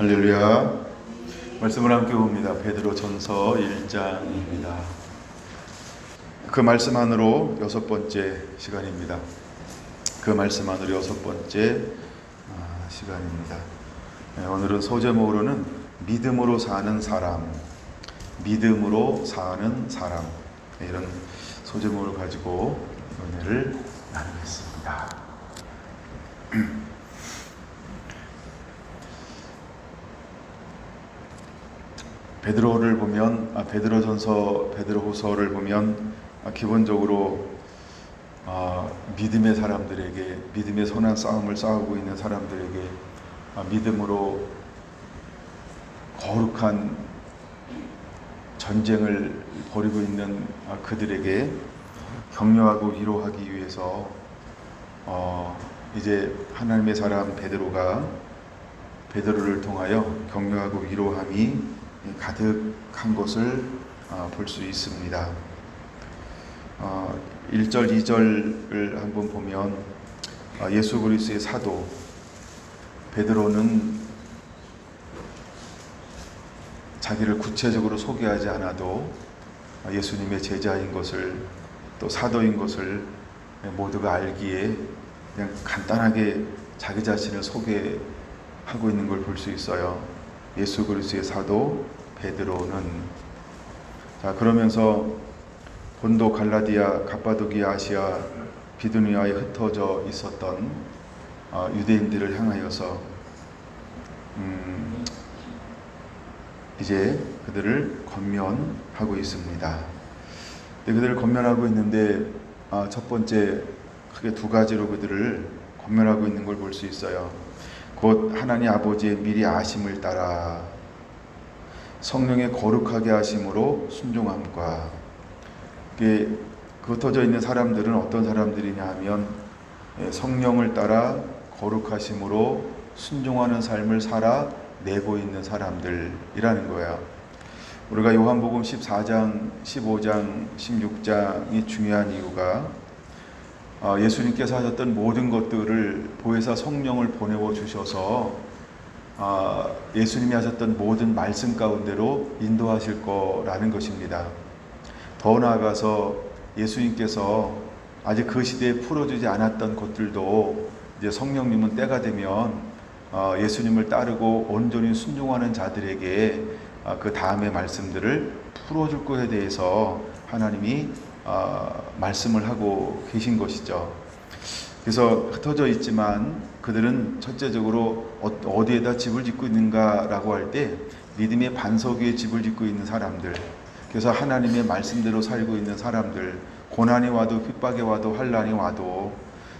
할렐루야. 말씀을 함께 봅니다. 베드로 전서 1장입니다. 그 말씀 안으로 여섯 번째 시간입니다. 그 말씀 안으로 여섯 번째 시간입니다. 오늘은 소제목으로는 믿음으로 사는 사람, 믿음으로 사는 사람, 이런 소제목을 가지고 은혜를 나누겠습니다. 베드로를 보면 베드로전서, 베드로후서를 보면 기본적으로 믿음의 사람들에게, 믿음의 선한 싸움을 싸우고 있는 사람들에게, 믿음으로 거룩한 전쟁을 벌이고 있는 그들에게 격려하고 위로하기 위해서 이제 하나님의 사람 베드로를 통하여 격려하고 위로함이 가득한 것을 볼 수 있습니다. 1절, 2절을 한번 보면 예수 그리스도의 사도 베드로는 자기를 구체적으로 소개하지 않아도 예수님의 제자인 것을, 또 사도인 것을 모두가 알기에 그냥 간단하게 자기 자신을 소개하고 있는 걸 볼 수 있어요. 예수 그리스도의 사도 베드로는. 그러면서 본도, 갈라디아, 갑바도기아, 아시아, 비두니아에 흩어져 있었던 유대인들을 향하여서 이제 그들을 권면하고 있습니다. 그들을 권면하고 있는데 첫 번째 크게 두 가지로 그들을 권면하고 있는 걸 볼 수 있어요. 곧 하나님 아버지의 미리 아심을 따라 성령의 거룩하게 하심으로 순종함과, 그 흩어져 있는 사람들은 어떤 사람들이냐 하면 성령을 따라 거룩하심으로 순종하는 삶을 살아내고 있는 사람들이라는 거예요. 우리가 요한복음 14장, 15장, 16장이 중요한 이유가 예수님께서 하셨던 모든 것들을 보혜사 성령을 보내어 주셔서 예수님이 하셨던 모든 말씀 가운데로 인도하실 거라는 것입니다. 더 나아가서 예수님께서 아직 그 시대에 풀어주지 않았던 것들도 이제 성령님은 때가 되면 예수님을 따르고 온전히 순종하는 자들에게 그 다음의 말씀들을 풀어줄 것에 대해서 하나님이 말씀을 하고 계신 것이죠. 그래서 흩어져 있지만 그들은 첫째적으로 어디에다 집을 짓고 있는가라고 할 때 믿음의 반석 위에 집을 짓고 있는 사람들, 그래서 하나님의 말씀대로 살고 있는 사람들, 고난이 와도 핍박이 와도 환난이 와도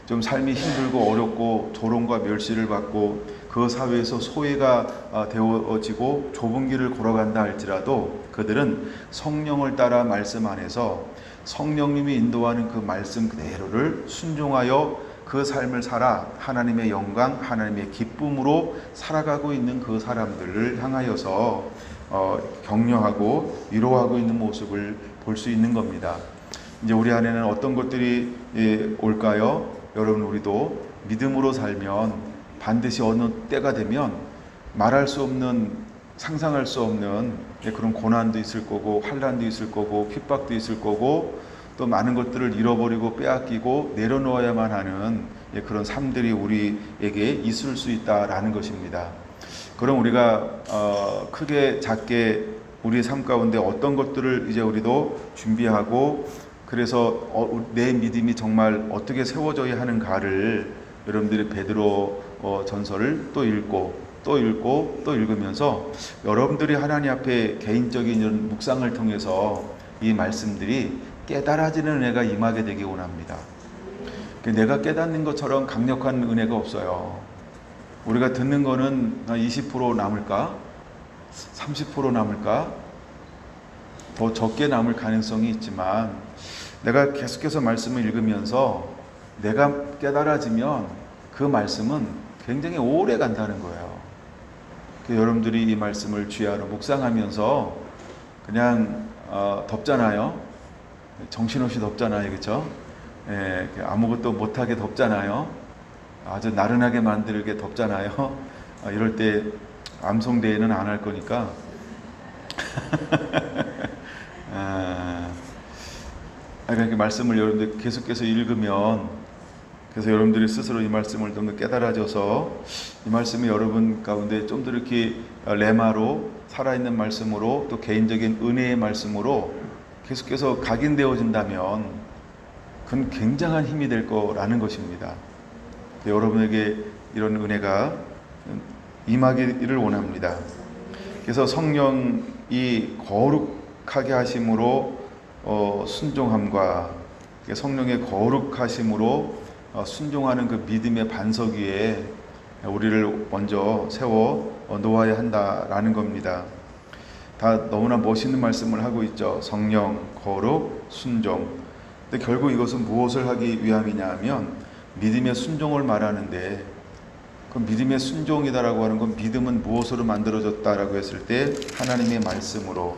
좀 삶이 힘들고 어렵고 조롱과 멸시를 받고 그 사회에서 소외가 되어지고 좁은 길을 걸어간다 할지라도 그들은 성령을 따라 말씀 안에서 성령님이 인도하는 그 말씀 그대로를 순종하여 그 삶을 살아 하나님의 영광, 하나님의 기쁨으로 살아가고 있는 그 사람들을 향하여서 격려하고 위로하고 있는 모습을 볼 수 있는 겁니다. 이제 우리 안에는 어떤 것들이 올까요? 여러분, 우리도 믿음으로 살면 반드시 어느 때가 되면 말할 수 없는, 상상할 수 없는 그런 고난도 있을 거고 환난도 있을 거고 핍박도 있을 거고 또 많은 것들을 잃어버리고 빼앗기고 내려놓아야만 하는 그런 삶들이 우리에게 있을 수 있다라는 것입니다. 그럼 우리가 크게 작게 우리 삶 가운데 어떤 것들을 이제 우리도 준비하고, 그래서 내 믿음이 정말 어떻게 세워져야 하는가를 여러분들이 베드로 전서를 또 읽고 또 읽으면서 여러분들이 하나님 앞에 개인적인 묵상을 통해서 이 말씀들이 깨달아지는 은혜가 임하게 되기 원합니다. 내가 깨닫는 것처럼 강력한 은혜가 없어요. 우리가 듣는 거는 20% 남을까? 30% 남을까? 더 적게 남을 가능성이 있지만 내가 계속해서 말씀을 읽으면서 내가 깨달아지면 그 말씀은 굉장히 오래 간다는 거예요. 여러분들이 이 말씀을 주야로 묵상하면서 그냥 덥잖아요. 정신없이 덥잖아요. 그렇죠? 아무것도 못하게 덥잖아요. 아주 나른하게 만들게 덥잖아요. 이럴 때 암송대회는 안 할 거니까 그러니까 말씀을 여러분들 계속해서 읽으면, 그래서 여러분들이 스스로 이 말씀을 좀 더 깨달아져서 이 말씀이 여러분 가운데 좀 더 이렇게 레마로 살아있는 말씀으로, 또 개인적인 은혜의 말씀으로 계속해서 각인되어진다면 그건 굉장한 힘이 될 거라는 것입니다. 여러분에게 이런 은혜가 임하기를 원합니다. 그래서 성령이 거룩하게 하심으로 순종함과, 성령의 거룩하심으로 순종하는 그 믿음의 반석 위에 우리를 먼저 세워 놓아야 한다라는 겁니다. 다 너무나 멋있는 말씀을 하고 있죠. 성령, 거룩, 순종. 근데 결국 이것은 무엇을 하기 위함이냐 하면 믿음의 순종을 말하는데, 그 믿음의 순종이다라고 하는 건 믿음은 무엇으로 만들어졌다라고 했을 때 하나님의 말씀으로.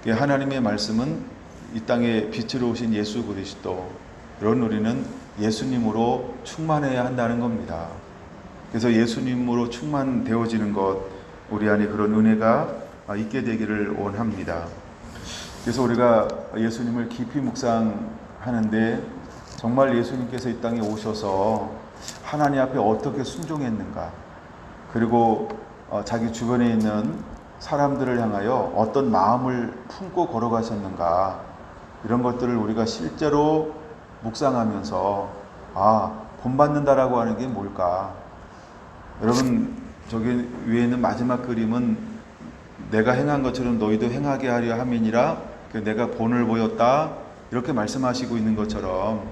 하나님의 말씀은 이 땅에 빛으로 오신 예수 그리스도, 이런 우리는 예수님으로 충만해야 한다는 겁니다. 그래서 예수님으로 충만되어지는 것, 우리 안에 그런 은혜가 있게 되기를 원합니다. 그래서 우리가 예수님을 깊이 묵상하는데, 정말 예수님께서 이 땅에 오셔서 하나님 앞에 어떻게 순종했는가, 그리고 자기 주변에 있는 사람들을 향하여 어떤 마음을 품고 걸어가셨는가, 이런 것들을 우리가 실제로 묵상하면서 본받는다라고 하는 게 뭘까. 여러분, 저기 위에 있는 마지막 그림은 내가 행한 것처럼 너희도 행하게 하려 함이니라, 내가 본을 보였다, 이렇게 말씀하시고 있는 것처럼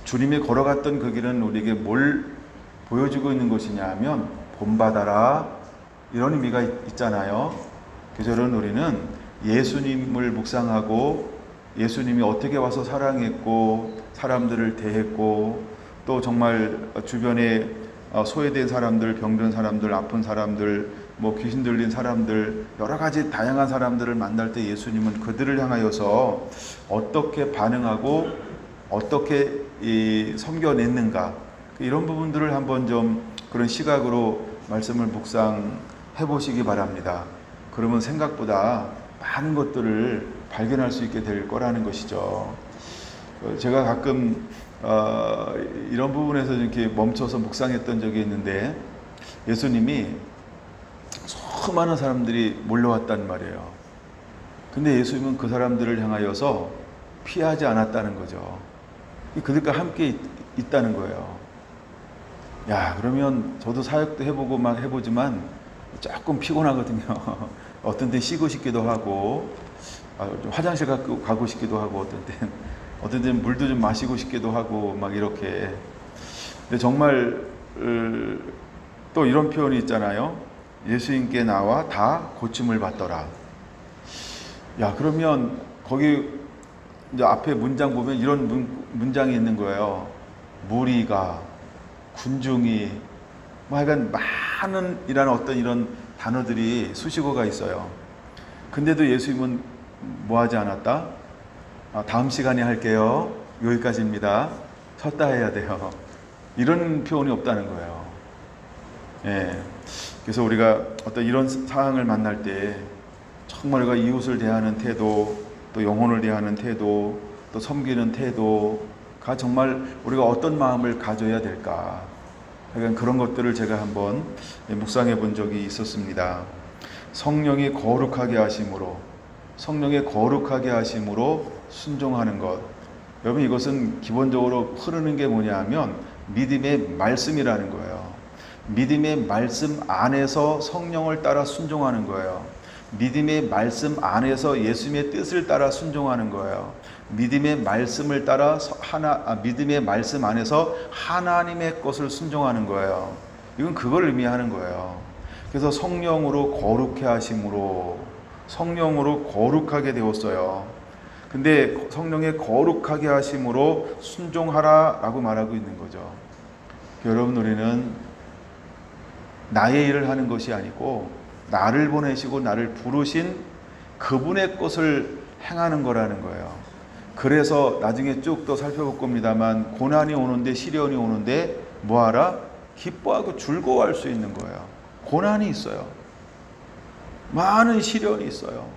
주님이 걸어갔던 그 길은 우리에게 뭘 보여주고 있는 것이냐 하면 본받아라, 이런 의미가 있잖아요. 그래서 우리는 예수님을 묵상하고 예수님이 어떻게 와서 사랑했고 사람들을 대했고, 또 정말 주변에 소외된 사람들, 병든 사람들, 아픈 사람들, 귀신 들린 사람들, 여러 가지 다양한 사람들을 만날 때 예수님은 그들을 향하여서 어떻게 반응하고 어떻게 섬겨냈는가, 이런 부분들을 한번 좀 그런 시각으로 말씀을 묵상해 보시기 바랍니다. 그러면 생각보다 많은 것들을 발견할 수 있게 될 거라는 것이죠. 제가 가끔 이런 부분에서 이렇게 멈춰서 묵상했던 적이 있는데, 예수님이 수많은 사람들이 몰려왔단 말이에요. 근데 예수님은 그 사람들을 향하여서 피하지 않았다는 거죠. 그들과 함께 있다는 거예요. 그러면 저도 사역도 해보고 막 해보지만 조금 피곤하거든요. 어떤 때 쉬고 싶기도 하고, 좀 화장실 가고 싶기도 하고, 어떤 때는 물도 좀 마시고 싶기도 하고, 막 이렇게. 근데 정말 또 이런 표현이 있잖아요. 예수님께 나와 다 고침을 받더라. 그러면 거기 이제 앞에 문장 보면 이런 문장이 있는 거예요. 무리가, 군중이, 하여간 많은 이라는 어떤 이런 단어들이 수식어가 있어요. 근데도 예수님은 뭐 하지 않았다? 다음 시간에 할게요. 여기까지입니다. 쳤다 해야 돼요. 이런 표현이 없다는 거예요. 그래서 우리가 어떤 이런 상황을 만날 때 정말 우리가 이웃을 대하는 태도, 또 영혼을 대하는 태도, 또 섬기는 태도가 정말 우리가 어떤 마음을 가져야 될까, 그런 것들을 제가 한번 묵상해 본 적이 있었습니다. 성령이 거룩하게 하심으로, 성령의 거룩하게 하심으로 순종하는 것. 여러분, 이것은 기본적으로 흐르는 게 뭐냐 하면 믿음의 말씀이라는 거예요. 믿음의 말씀 안에서 성령을 따라 순종하는 거예요. 믿음의 말씀 안에서 예수님의 뜻을 따라 순종하는 거예요. 믿음의 말씀을 따라 믿음의 말씀 안에서 하나님의 것을 순종하는 거예요. 이건 그걸 의미하는 거예요. 그래서 성령으로 거룩해 하심으로, 성령으로 거룩하게 되었어요. 근데 성령의 거룩하게 하심으로 순종하라 라고 말하고 있는 거죠. 여러분, 우리는 나의 일을 하는 것이 아니고 나를 보내시고 나를 부르신 그분의 것을 행하는 거라는 거예요. 그래서 나중에 쭉 또 살펴볼 겁니다만, 고난이 오는데, 시련이 오는데 뭐하라? 기뻐하고 즐거워할 수 있는 거예요. 고난이 있어요. 많은 시련이 있어요.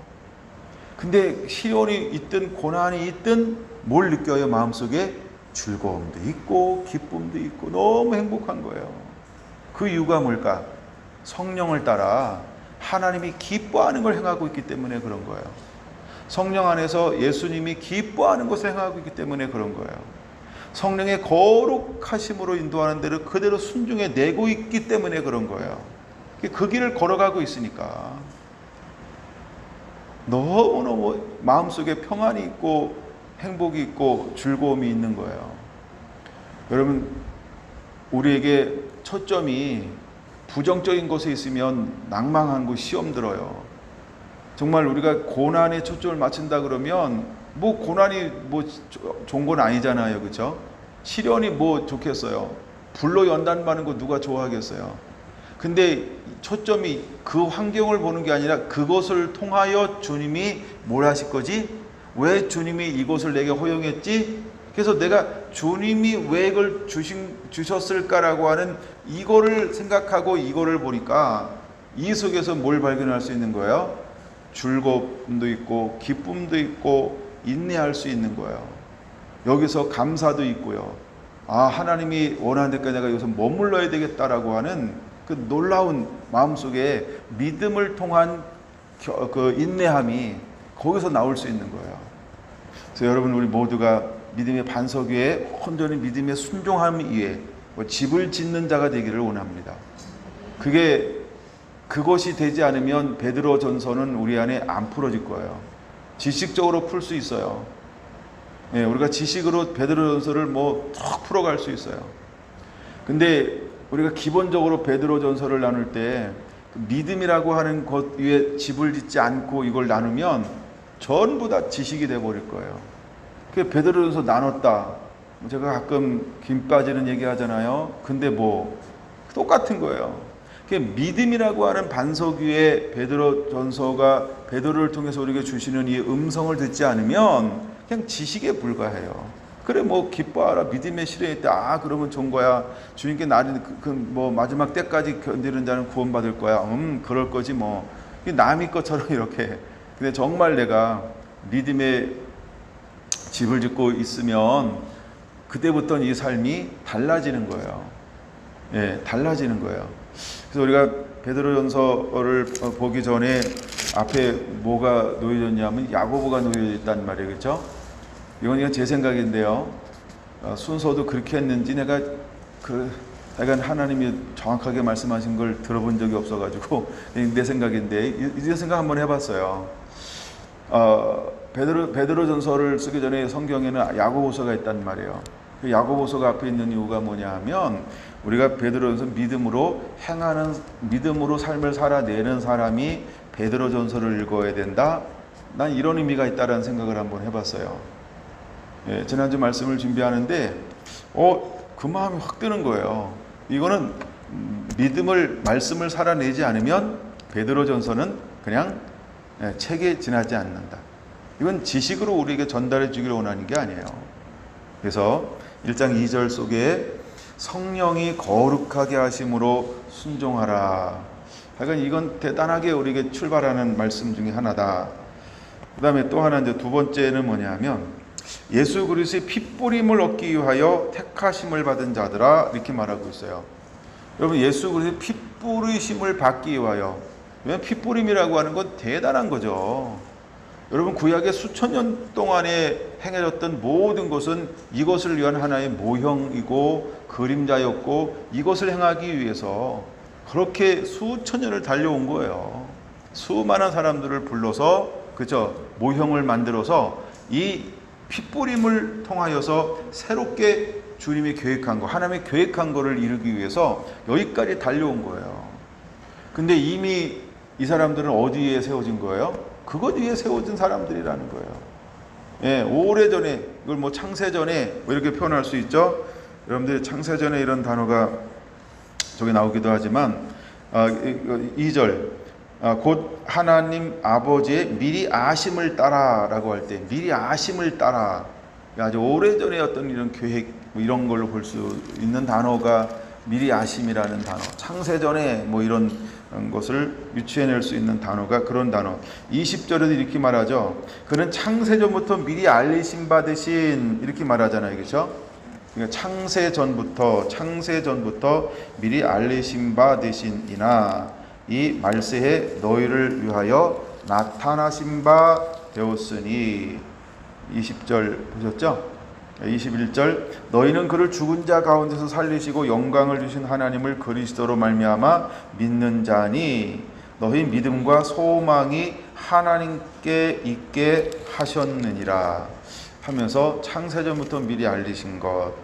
근데 시련이 있든 고난이 있든 뭘 느껴요? 마음속에 즐거움도 있고 기쁨도 있고 너무 행복한 거예요. 그 이유가 뭘까? 성령을 따라 하나님이 기뻐하는 걸 행하고 있기 때문에 그런 거예요. 성령 안에서 예수님이 기뻐하는 것을 행하고 있기 때문에 그런 거예요. 성령의 거룩하심으로 인도하는 대로 그대로 순종해 내고 있기 때문에 그런 거예요. 그 길을 걸어가고 있으니까 너무너무 마음속에 평안이 있고 행복이 있고 즐거움이 있는 거예요. 여러분, 우리에게 초점이 부정적인 것에 있으면 낭망한 거 시험 들어요. 정말 우리가 고난에 초점을 맞춘다 그러면 뭐 고난이 뭐 좋은 건 아니잖아요. 그렇죠? 시련이 뭐 좋겠어요. 불로 연단 받는 거 누가 좋아하겠어요. 근데 초점이 그 환경을 보는 게 아니라 그것을 통하여 주님이 뭘 하실 거지? 왜 주님이 이것을 내게 허용했지? 그래서 내가 주님이 왜 이걸 주셨을까라고 하는 이거를 생각하고 이거를 보니까 이 속에서 뭘 발견할 수 있는 거예요? 즐거움도 있고 기쁨도 있고 인내할 수 있는 거예요. 여기서 감사도 있고요. 아, 하나님이 원하는 데까지 내가 여기서 머물러야 되겠다라고 하는 그 놀라운 마음속에 믿음을 통한 그 인내함이 거기서 나올 수 있는 거예요. 그래서 여러분, 우리 모두가 믿음의 반석 위에 온전히 믿음의 순종함 위에 집을 짓는 자가 되기를 원합니다. 그것이 되지 않으면 베드로 전서는 우리 안에 안 풀어질 거예요. 지식적으로 풀 수 있어요. 예, 우리가 지식으로 베드로 전서를 뭐 쭉 풀어갈 수 있어요. 근데 우리가 기본적으로 베드로 전서를 나눌 때 믿음이라고 하는 것 위에 집을 짓지 않고 이걸 나누면 전부 다 지식이 돼버릴 거예요. 그 베드로 전서 나눴다. 제가 가끔 김 빠지는 얘기 하잖아요. 근데 뭐 똑같은 거예요. 믿음이라고 하는 반석 위에 베드로 전서가 베드로를 통해서 우리에게 주시는 이 음성을 듣지 않으면 그냥 지식에 불과해요. 그래, 뭐 기뻐하라, 믿음의 시련이 있다. 그러면 좋은 거야. 주님께 나를 뭐 마지막 때까지 견디는 자는 구원받을 거야. 그럴 거지 뭐. 남의 것처럼 이렇게. 근데 정말 내가 믿음의 집을 짓고 있으면 그때부터는 이 삶이 달라지는 거예요. 예, 달라지는 거예요. 그래서 우리가 베드로전서를 보기 전에 앞에 뭐가 놓여졌냐면 야고보가 놓여져 있단 말이에요. 그렇죠? 이건 제 생각인데요. 순서도 그렇게 했는지 내가 약간 하나님이 정확하게 말씀하신 걸 들어본 적이 없어가지고 내 생각인데 이 생각 한번 해봤어요. 베드로전서를 쓰기 전에 성경에는 야고보서가 있단 말이에요. 그 야고보서가 앞에 있는 이유가 뭐냐 하면 우리가 베드로전서 믿음으로 삶을 살아내는 사람이 베드로전서를 읽어야 된다. 난 이런 의미가 있다라는 생각을 한번 해봤어요. 예, 지난주 말씀을 준비하는데 그 마음이 확 드는 거예요. 이거는 말씀을 살아내지 않으면 베드로전서는 그냥 책에 지나지 않는다. 이건 지식으로 우리에게 전달해 주기를 원하는 게 아니에요. 그래서 1장 2절 속에 성령이 거룩하게 하심으로 순종하라. 하여간 이건 대단하게 우리에게 출발하는 말씀 중에 하나다. 그 다음에 또 하나, 이제 두 번째는 뭐냐면 예수 그리스도의 핏뿌림을 얻기 위하여 택하심을 받은 자들아, 이렇게 말하고 있어요. 여러분, 예수 그리스도의 핏뿌리심을 받기 위하여. 왜냐하면 핏뿌림이라고 하는 건 대단한 거죠. 여러분, 구약의 수천 년 동안에 행해졌던 모든 것은 이것을 위한 하나의 모형이고 그림자였고 이것을 행하기 위해서 그렇게 수천 년을 달려온 거예요. 수많은 사람들을 불러서, 그죠? 모형을 만들어서 이 핏뿌림을 통하여서 새롭게 주님이 계획한 거, 하나님이 계획한 거를 이루기 위해서 여기까지 달려온 거예요. 근데 이미 이 사람들은 어디에 세워진 거예요? 그것 위에 세워진 사람들이라는 거예요. 예, 오래전에, 이걸 뭐 창세전에 뭐 이렇게 표현할 수 있죠. 여러분들 창세전에 이런 단어가 저기 나오기도 하지만 2절 곧 하나님 아버지의 미리 아심을 따라라고 할 때 미리 아심을 따라, 아주 오래전에 어떤 이런 계획 뭐 이런 걸로 볼 수 있는 단어가 미리 아심이라는 단어, 창세전에 뭐 이런 것을 유추해낼 수 있는 단어가 그런 단어. 20절에도 이렇게 말하죠. 그는 창세전부터 미리 알리심 받으신, 이렇게 말하잖아요. 그렇죠? 그러니까 창세전부터 미리 알리심 받으신 이나 이 말세에 너희를 위하여 나타나신 바 되었으니. 20절 보셨죠? 21절 너희는 그를 죽은 자 가운데서 살리시고 영광을 주신 하나님을 그리스도로 말미암아 믿는 자니 너희 믿음과 소망이 하나님께 있게 하셨느니라 하면서 창세전부터 미리 알리신 것.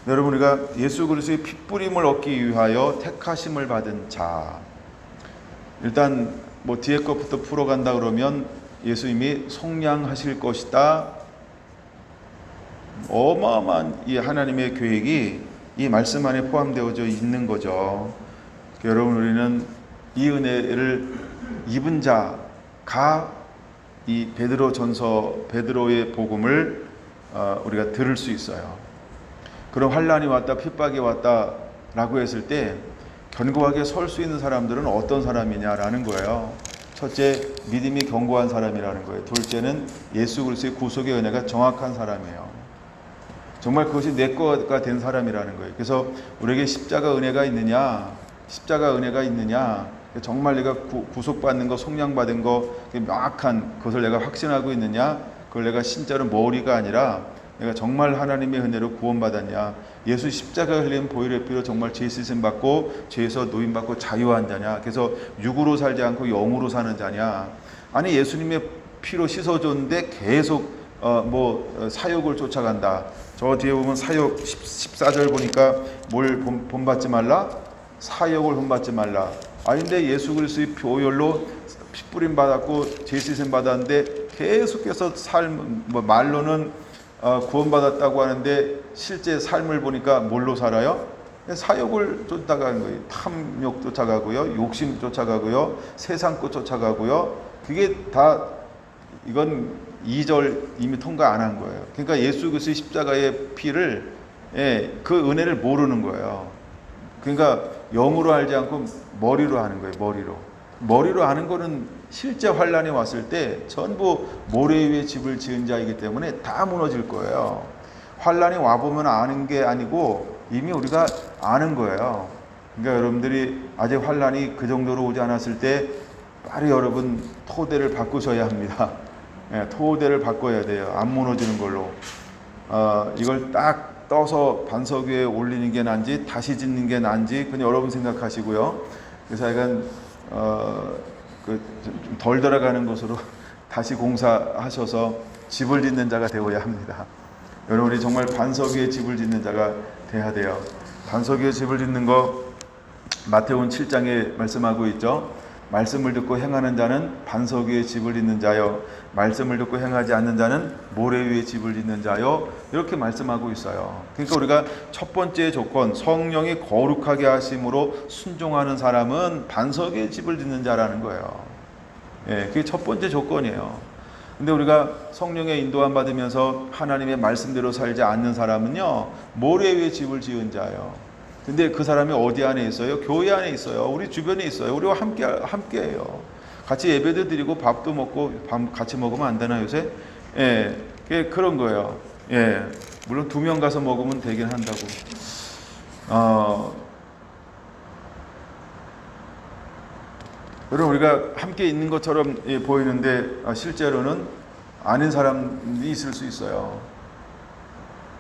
여러분, 우리가 예수 그리스도의 핏부림을 얻기 위하여 택하심을 받은 자. 일단 뭐 뒤에 것부터 풀어간다 그러면 예수님이 속량하실 것이다. 어마어마한 이 하나님의 계획이 이 말씀 안에 포함되어져 있는 거죠. 여러분, 우리는 이 은혜를 입은 자가 이 베드로의 복음을 우리가 들을 수 있어요. 그런 환난이 왔다, 핍박이 왔다라고 했을 때 견고하게 설 수 있는 사람들은 어떤 사람이냐라는 거예요. 첫째, 믿음이 견고한 사람이라는 거예요. 둘째는 예수 그리스도의 구속의 은혜가 정확한 사람이에요. 정말 그것이 내 거가 된 사람이라는 거예요. 그래서 우리에게 십자가 은혜가 있느냐, 정말 내가 구속받는 거, 속량받은 거, 명확한 그것을 내가 확신하고 있느냐, 그걸 내가 진짜로 머리가 아니라 내가 정말 하나님의 은혜로 구원받았냐, 예수 십자가 흘린 보혈의 피로 정말 죄 씻음 받고 죄에서 노임 받고 자유한 자냐, 그래서 육으로 살지 않고 영으로 사는 자냐. 아니, 예수님의 피로 씻어줬는데 계속 사욕을 쫓아간다. 저 뒤에 보면 사욕 14절 보니까 뭘 본받지 말라? 사욕을 본받지 말라. 아닌데 예수 그리스도의 보혈로 핏부림 받았고 죄 씻음 받았는데 계속해서 말로는 구원받았다고 하는데 실제 삶을 보니까 뭘로 살아요? 사욕을 쫓아가는 거예요. 탐욕 쫓아가고요, 욕심 쫓아가고요, 세상 것 쫓아가고요. 그게 다 이건 2절 이미 통과 안 한 거예요. 그러니까 예수 그리스도의 십자가의 피를, 그 은혜를 모르는 거예요. 그러니까 영으로 알지 않고 머리로 하는 거예요. 머리로 하는 거는 실제 환란이 왔을 때 전부 모래 위에 집을 지은 자이기 때문에 다 무너질 거예요. 환란이 와보면 아는 게 아니고 이미 우리가 아는 거예요. 그러니까 여러분들이 아직 환란이 그 정도로 오지 않았을 때 빨리 여러분 토대를 바꾸셔야 합니다. 토대를 바꿔야 돼요. 안 무너지는 걸로. 이걸 딱 떠서 반석 위에 올리는 게 난지 다시 짓는 게 난지 그건 여러분 생각하시고요. 그래서 약간 좀 덜 들어가는 곳으로 다시 공사하셔서 집을 짓는 자가 되어야 합니다. 여러분, 우리 정말 반석 위에 집을 짓는 자가 돼야 돼요. 반석 위에 집을 짓는 거 마태복음 7장에 말씀하고 있죠. 말씀을 듣고 행하는 자는 반석 위에 집을 짓는 자요, 말씀을 듣고 행하지 않는 자는 모래 위에 집을 짓는 자요, 이렇게 말씀하고 있어요. 그러니까 우리가 첫 번째 조건, 성령이 거룩하게 하심으로 순종하는 사람은 반석 위에 집을 짓는 자라는 거예요. 그게 첫 번째 조건이에요. 근데 우리가 성령의 인도함 받으면서 하나님의 말씀대로 살지 않는 사람은요, 모래 위에 집을 지은 자예요. 근데 그 사람이 어디 안에 있어요? 교회 안에 있어요. 우리 주변에 있어요. 우리와 함께해요. 같이 예배도 드리고 밥도 먹고, 밥 같이 먹으면 안 되나 요새? 그런 거예요. 물론 2명 가서 먹으면 되긴 한다고. 여러분, 우리가 함께 있는 것처럼 보이는데 실제로는 아닌 사람이 있을 수 있어요.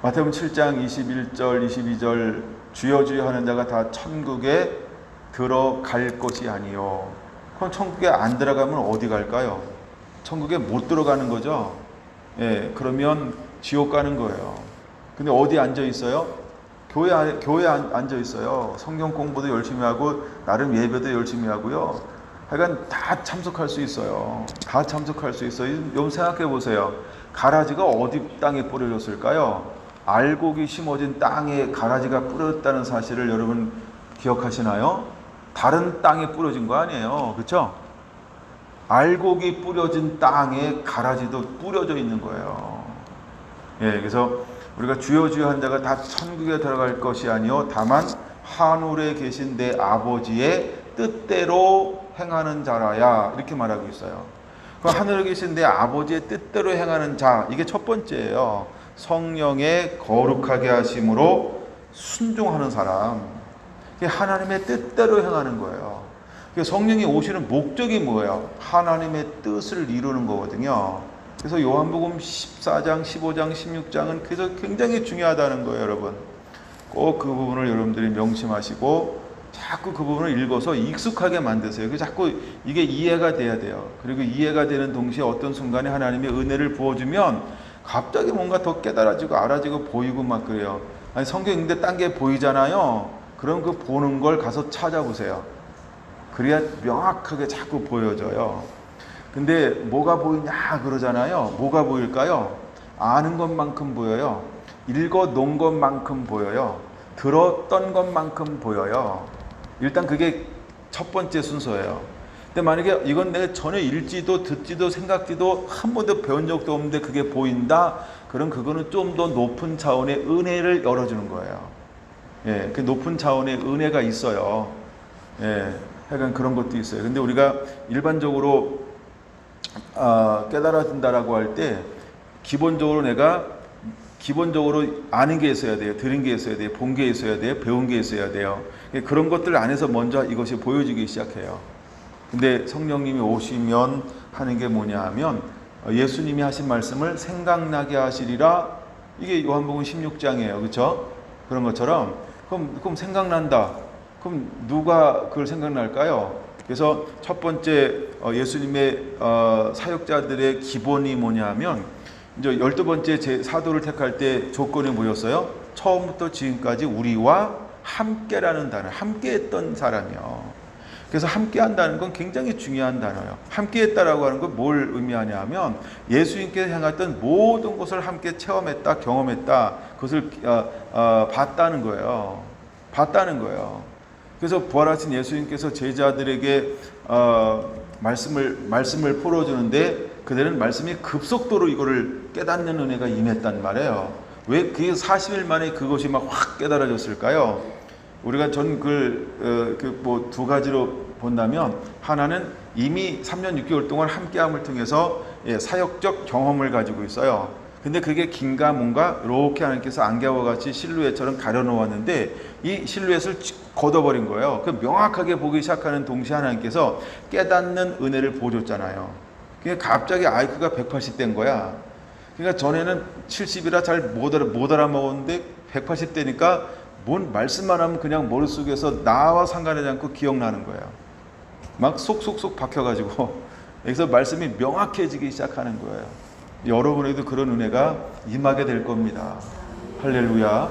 마태복음 7장 21절, 22절 주여 주여 하는 자가 다 천국에 들어갈 것이 아니요. 그럼 천국에 안 들어가면 어디 갈까요? 천국에 못 들어가는 거죠. 그러면 지옥 가는 거예요. 근데 어디 앉아 있어요? 교회에 앉아 있어요. 성경 공부도 열심히 하고 나름 예배도 열심히 하고요. 하여간 다 참석할 수 있어요. 다 참석할 수 있어요. 여러분 생각해 보세요. 가라지가 어디 땅에 뿌려졌을까요? 알곡이 심어진 땅에 가라지가 뿌렸다는 사실을 여러분 기억하시나요? 다른 땅에 뿌려진 거 아니에요. 그렇죠? 알곡이 뿌려진 땅에 가라지도 뿌려져 있는 거예요. 그래서 우리가 주여 주여 한 자가 다 천국에 들어갈 것이 아니요 다만 하늘에 계신 내 아버지의 뜻대로 행하는 자라야 이렇게 말하고 있어요. 그 하늘에 계신 내 아버지의 뜻대로 행하는 자, 이게 첫 번째예요. 성령의 거룩하게 하심으로 순종하는 사람, 이게 하나님의 뜻대로 행하는 거예요. 성령이 오시는 목적이 뭐예요? 하나님의 뜻을 이루는 거거든요. 그래서 요한복음 14장, 15장, 16장은 그래서 굉장히 중요하다는 거예요, 여러분. 꼭 그 부분을 여러분들이 명심하시고 자꾸 그 부분을 읽어서 익숙하게 만드세요. 자꾸 이게 이해가 돼야 돼요. 그리고 이해가 되는 동시에 어떤 순간에 하나님의 은혜를 부어주면 갑자기 뭔가 더 깨달아지고 알아지고 보이고 막 그래요. 아니, 성경 읽는데 딴 게 보이잖아요. 그럼 그 보는 걸 가서 찾아보세요. 그래야 명확하게 자꾸 보여져요. 근데 뭐가 보이냐 그러잖아요. 뭐가 보일까요? 아는 것만큼 보여요. 읽어 놓은 것만큼 보여요. 들었던 것만큼 보여요. 일단 그게 첫 번째 순서예요. 근데 만약에 이건 내가 전혀 읽지도 듣지도 생각지도 한 번도 배운 적도 없는데 그게 보인다? 그럼 그거는 좀 더 높은 차원의 은혜를 열어주는 거예요. 예, 그 높은 차원의 은혜가 있어요. 예, 약간 그런 것도 있어요. 근데 우리가 일반적으로 깨달아진다라고 할 때 기본적으로 아는 게 있어야 돼요. 들은 게 있어야 돼요. 본 게 있어야 돼요. 배운 게 있어야 돼요. 그런 것들 안에서 먼저 이것이 보여지기 시작해요. 근데 성령님이 오시면 하는 게 뭐냐 하면 예수님이 하신 말씀을 생각나게 하시리라. 이게 요한복음 16장이에요. 그렇죠? 그런 것처럼 그럼 생각난다. 그럼 누가 그걸 생각날까요? 그래서 첫 번째 예수님의 사역자들의 기본이 뭐냐 하면 이제 12번째 사도를 택할 때 조건이 뭐였어요? 처음부터 지금까지 우리와 함께라는 단어, 함께했던 사람이요. 그래서 함께한다는 건 굉장히 중요한 단어예요. 함께했다라고 하는 건 뭘 의미하냐 하면 예수님께서 행했던 모든 것을 함께 체험했다, 경험했다, 그것을 봤다는 거예요. 봤다는 거예요. 그래서 부활하신 예수님께서 제자들에게 말씀을 풀어주는데 그들은 말씀이 급속도로 이거를 깨닫는 은혜가 임했단 말이에요. 왜 그게 40일 만에 그것이 막 확 깨달아졌을까요? 우리가 뭐 두 가지로 본다면 하나는 이미 3년 6개월 동안 함께함을 통해서 사역적 경험을 가지고 있어요. 근데 그게 긴가 뭔가 이렇게 하나님께서 안개와 같이 실루엣처럼 가려놓았는데 이 실루엣을 걷어버린 거예요. 그 명확하게 보기 시작하는 동시에 하나님께서 깨닫는 은혜를 보여줬잖아요. 그러니까 갑자기 아이큐가 180대인 거야. 그러니까 전에는 70이라 잘 못 알아먹었는데 180대니까 뭔 말씀만 하면 그냥 머릿속에서 나와 상관하지 않고 기억나는 거예요. 막 쏙쏙쏙 박혀가지고 여기서 말씀이 명확해지기 시작하는 거예요. 여러분에게도 그런 은혜가 임하게 될 겁니다. 할렐루야.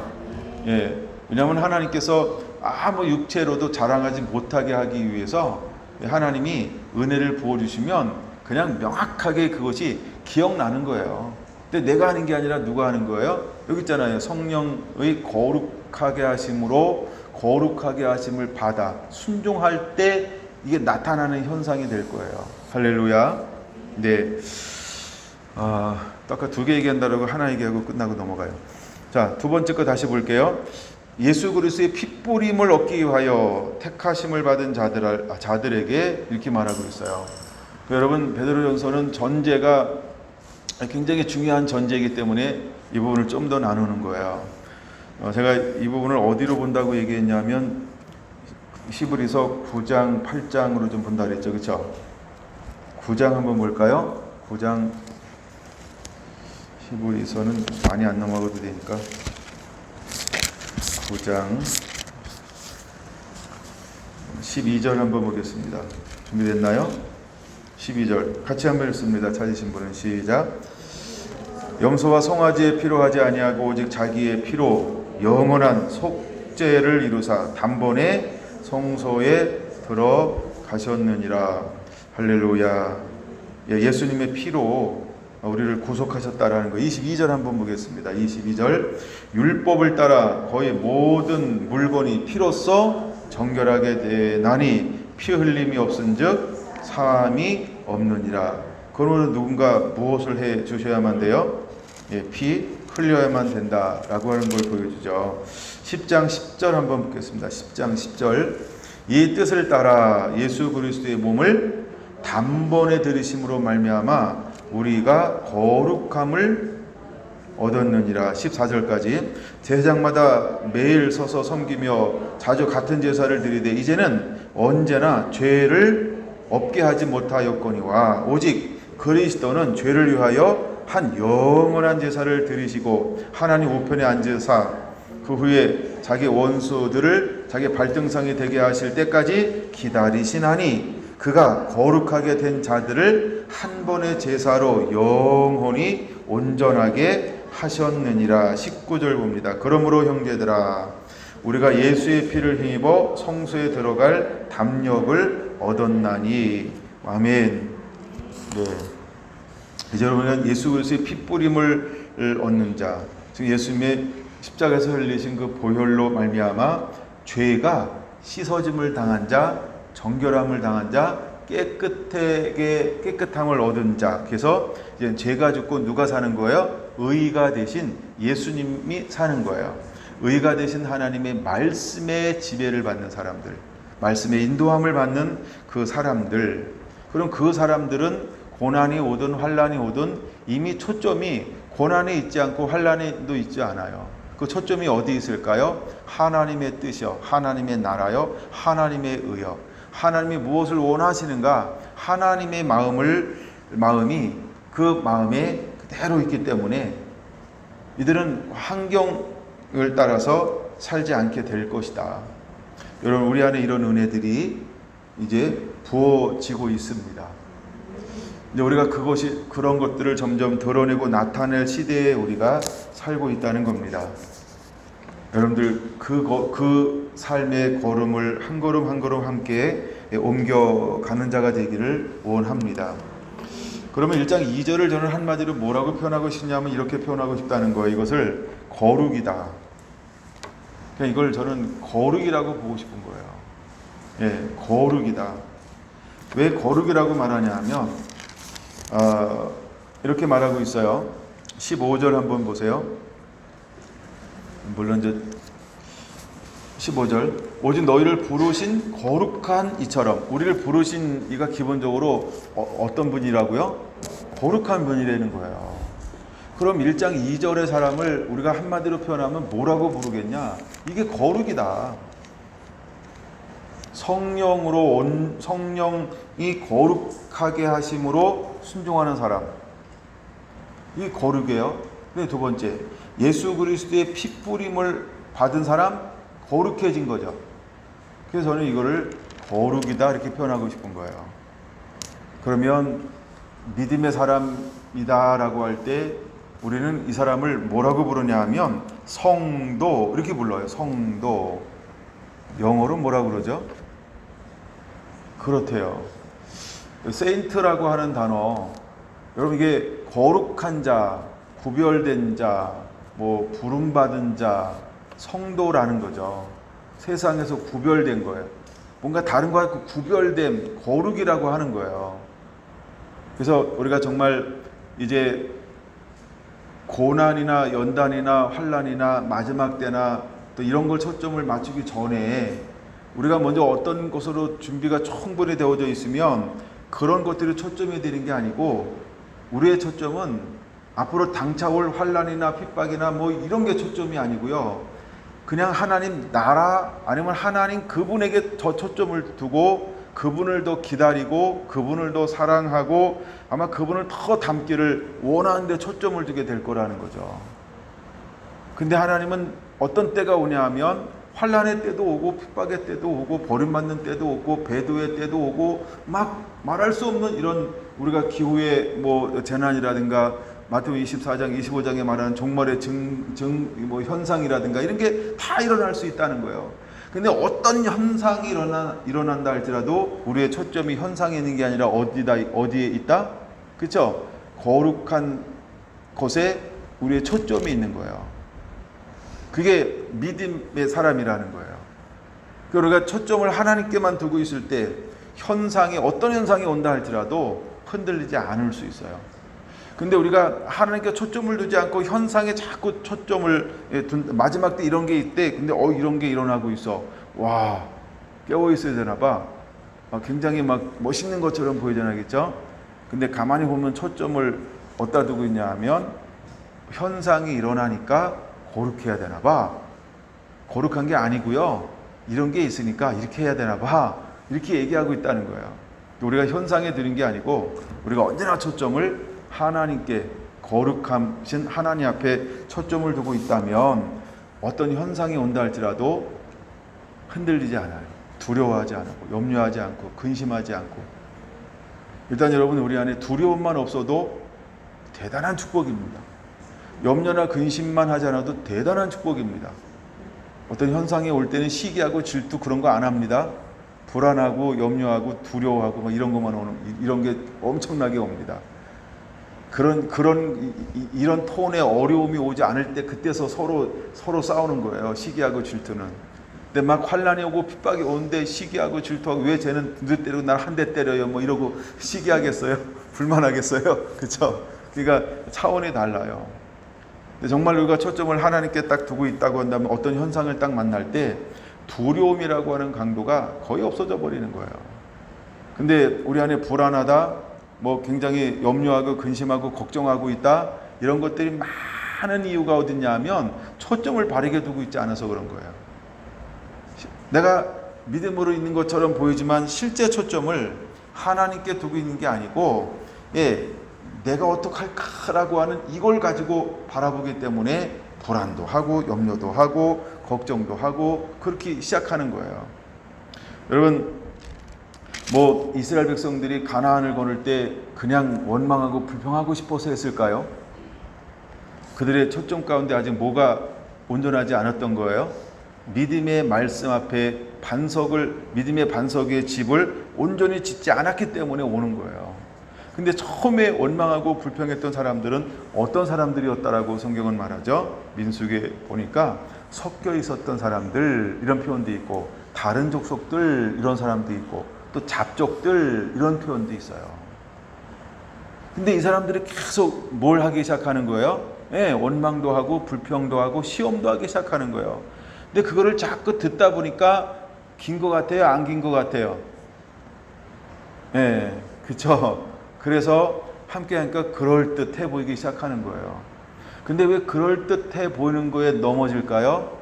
예. 왜냐하면 하나님께서 아무 육체로도 자랑하지 못하게 하기 위해서 하나님이 은혜를 부어주시면 그냥 명확하게 그것이 기억나는 거예요. 근데 내가 하는 게 아니라 누가 하는 거예요? 여기 있잖아요. 성령의 거룩하게 하심으로 거룩하게 하심을 받아 순종할 때 이게 나타나는 현상이 될 거예요. 할렐루야. 네. 아까 두 개 얘기한다고 하나 얘기하고 끝나고 넘어가요. 자, 두 번째 거 다시 볼게요. 예수 그리스도의 핏부림을 얻기 위하여 택하심을 받은 자들에게 이렇게 말하고 있어요. 여러분, 베드로전서는 전제가 굉장히 중요한 전제이기 때문에 이 부분을 좀 더 나누는 거예요. 제가 이 부분을 어디로 본다고 얘기했냐면 히브리서 9장, 8장으로 좀 본다 그랬죠. 그렇죠? 9장 한번 볼까요? 9장 히브리서는 많이 안 넘어가도 되니까 9장 12절 한번 보겠습니다. 준비됐나요? 12절 같이 한번 읽습니다. 찾으신 분은 시작. 염소와 송아지의 피로 하지 아니하고 오직 자기의 피로 영원한 속죄를 이루사 단번에 성소에 들어가셨느니라. 할렐루야. 예수님의 피로 우리를 구속하셨다라는 거. 22절 한번 보겠습니다. 22절. 율법을 따라 거의 모든 물건이 피로써 정결하게 되나니 피 흘림이 없은즉 사함이 없느니라. 그러면 누군가 무엇을 해 주셔야만 돼요? 피 흘려야만 된다라고 하는 걸 보여주죠. 10장 10절 한번 보겠습니다. 10장 10절. 이 뜻을 따라 예수 그리스도의 몸을 단번에 들이심으로 말미암아 우리가 거룩함을 얻었느니라. 14절까지 제사장마다 매일 서서 섬기며 자주 같은 제사를 드리되 이제는 언제나 죄를 없게 하지 못하였거니와 오직 그리스도는 죄를 위하여 한 영원한 제사를 드리시고 하나님 우편에 앉으사 그 후에 자기 원수들을 자기 발등상이 되게 하실 때까지 기다리시나니 그가 거룩하게 된 자들을 한 번의 제사로 영원히 온전하게 하셨느니라. 19절 봅니다. 그러므로 형제들아 우리가 예수의 피를 힘입어 성소에 들어갈 담력을 얻었나니. 아멘. 네. 이제 여러분은 예수 그리스도의 핏뿌림을 얻는 자, 즉 예수님의 십자가에서 흘리신 그 보혈로 말미암아 죄가 씻어짐을 당한 자, 정결함을 당한 자, 깨끗함을 얻은 자. 그래서 이제 죄가 죽고 누가 사는 거예요? 의가 되신 예수님이 사는 거예요. 의가 되신 하나님의 말씀의 지배를 받는 사람들, 말씀의 인도함을 받는 그 사람들. 그럼 그 사람들은 고난이 오든 환난이 오든 이미 초점이 고난에 있지 않고 환난에도 있지 않아요. 그 초점이 어디 있을까요? 하나님의 뜻이요, 하나님의 나라요, 하나님의 의요. 하나님이 무엇을 원하시는가? 하나님의 마음이 그 마음에 그대로 있기 때문에 이들은 환경을 따라서 살지 않게 될 것이다. 여러분, 우리 안에 이런 은혜들이 이제 부어지고 있습니다. 이제 우리가 그런 것들을 점점 드러내고 나타낼 시대에 우리가 살고 있다는 겁니다. 여러분들 그 삶의 걸음을 한 걸음 한 걸음 함께 옮겨가는 자가 되기를 원합니다. 그러면 1장 2절을 저는 한마디로 뭐라고 표현하고 싶냐면 이렇게 표현하고 싶다는 거예요. 이것을 거룩이다. 그냥 이걸 저는 거룩이라고 보고 싶은 거예요. 예, 거룩이다. 왜 거룩이라고 말하냐 하면 이렇게 말하고 있어요. 15절 한번 보세요. 물론 이제 15절 오직 너희를 부르신 거룩한 이처럼. 우리를 부르신 이가 기본적으로 어떤 분이라고요? 거룩한 분이라는 거예요. 그럼 1장 2절의 사람을 우리가 한마디로 표현하면 뭐라고 부르겠냐? 이게 거룩이다. 성령이 거룩하게 하심으로 순종하는 사람, 이 거룩이에요. 근데 두 번째, 예수 그리스도의 핏뿌림을 받은 사람, 거룩해진 거죠. 그래서 저는 이거를 거룩이다 이렇게 표현하고 싶은 거예요. 그러면 믿음의 사람이다라고 할 때 우리는 이 사람을 뭐라고 부르냐 하면 성도 이렇게 불러요. 성도. 영어로 뭐라고 그러죠? 그렇대요. 세인트라고 하는 단어, 여러분 이게 거룩한 자, 구별된 자, 뭐 부름받은 자, 성도라는 거죠. 세상에서 구별된 거예요. 뭔가 다른 거와 구별됨, 거룩이라고 하는 거예요. 그래서 우리가 정말 이제 고난이나 연단이나 환난이나 마지막 때나 또 이런 걸 초점을 맞추기 전에 우리가 먼저 어떤 것으로 준비가 충분히 되어져 있으면 그런 것들이 초점이 되는 게 아니고 우리의 초점은 앞으로 당차올 환난이나 핍박이나 뭐 이런 게 초점이 아니고요. 그냥 하나님 나라 아니면 하나님 그분에게 더 초점을 두고 그분을 더 기다리고 그분을 더 사랑하고 아마 그분을 더 닮기를 원하는 데 초점을 두게 될 거라는 거죠. 근데 하나님은 어떤 때가 오냐 하면 환난의 때도 오고 핍박의 때도 오고 버림받는 때도 오고 배도의 때도 오고 막 말할 수 없는 이런 우리가 기후의 뭐 재난이라든가 마태복음 24장 25장에 말하는 종말의 뭐 현상이라든가 이런 게 다 일어날 수 있다는 거예요. 근데 어떤 현상이 일어난다 할지라도 우리의 초점이 현상에 있는 게 아니라 어디에 있다? 그렇죠? 거룩한 곳에 우리의 초점이 있는 거예요. 그게 믿음의 사람이라는 거예요. 우리가 초점을 하나님께만 두고 있을 때 어떤 현상이 온다 할지라도 흔들리지 않을 수 있어요. 근데 우리가 하나님께 초점을 두지 않고 현상에 자꾸 초점을 둔 마지막 때 이런 게 있대. 근데 이런 게 일어나고 있어. 와, 깨어 있어야 되나 봐. 굉장히 막 멋있는 것처럼 보이잖아요. 근데 가만히 보면 초점을 어디다 두고 있냐 하면 현상이 일어나니까 거룩해야 되나 봐. 거룩한 게 아니고요. 이런 게 있으니까 이렇게 해야 되나 봐. 이렇게 얘기하고 있다는 거예요. 우리가 현상에 드린 게 아니고 우리가 언제나 초점을 하나님께, 거룩하신 하나님 앞에 초점을 두고 있다면 어떤 현상이 온다 할지라도 흔들리지 않아요. 두려워하지 않고 염려하지 않고 근심하지 않고. 일단 여러분, 우리 안에 두려움만 없어도 대단한 축복입니다. 염려나 근심만 하지 않아도 대단한 축복입니다. 어떤 현상이 올 때는 시기하고 질투 그런 거 안 합니다. 불안하고 염려하고 두려워하고 뭐 이런 것만 오는, 이런 게 엄청나게 옵니다. 이런 톤의 어려움이 오지 않을 때 그때서 서로 싸우는 거예요. 시기하고 질투는. 근데 막 환란이 오고 핍박이 오는데 시기하고 질투하고 왜 쟤는 2대 때리고 날 한 대 때려요 뭐 이러고 시기하겠어요? 불만하겠어요? 그렇죠? 그러니까 차원이 달라요. 근데 정말 우리가 초점을 하나님께 딱 두고 있다고 한다면 어떤 현상을 딱 만날 때 두려움이라고 하는 강도가 거의 없어져 버리는 거예요. 근데 우리 안에 불안하다, 뭐 굉장히 염려하고 근심하고 걱정하고 있다, 이런 것들이 많은 이유가 어딨냐 하면 초점을 바르게 두고 있지 않아서 그런 거예요. 내가 믿음으로 있는 것처럼 보이지만 실제 초점을 하나님께 두고 있는 게 아니고, 내가 어떡할까라고 하는 이걸 가지고 바라보기 때문에 불안도 하고 염려도 하고 걱정도 하고 그렇게 시작하는 거예요. 여러분, 뭐 이스라엘 백성들이 가나안을 거닐 때 그냥 원망하고 불평하고 싶어서 했을까요? 그들의 초점 가운데 아직 뭐가 온전하지 않았던 거예요? 믿음의 말씀 앞에 믿음의 반석의 집을 온전히 짓지 않았기 때문에 오는 거예요. 근데 처음에 원망하고 불평했던 사람들은 어떤 사람들이었다라고 성경은 말하죠. 민수기에 보니까 섞여 있었던 사람들, 이런 표현도 있고, 다른 족속들, 이런 사람도 있고, 또 잡족들, 이런 표현도 있어요. 근데 이 사람들이 계속 뭘 하기 시작하는 거예요? 원망도 하고 불평도 하고 시험도 하기 시작하는 거예요. 근데 그거를 자꾸 듣다 보니까 긴 것 같아요? 안 긴 것 같아요? 그쵸? 그래서 함께 하니까 그럴듯해 보이기 시작하는 거예요. 근데 왜 그럴듯해 보이는 거에 넘어질까요?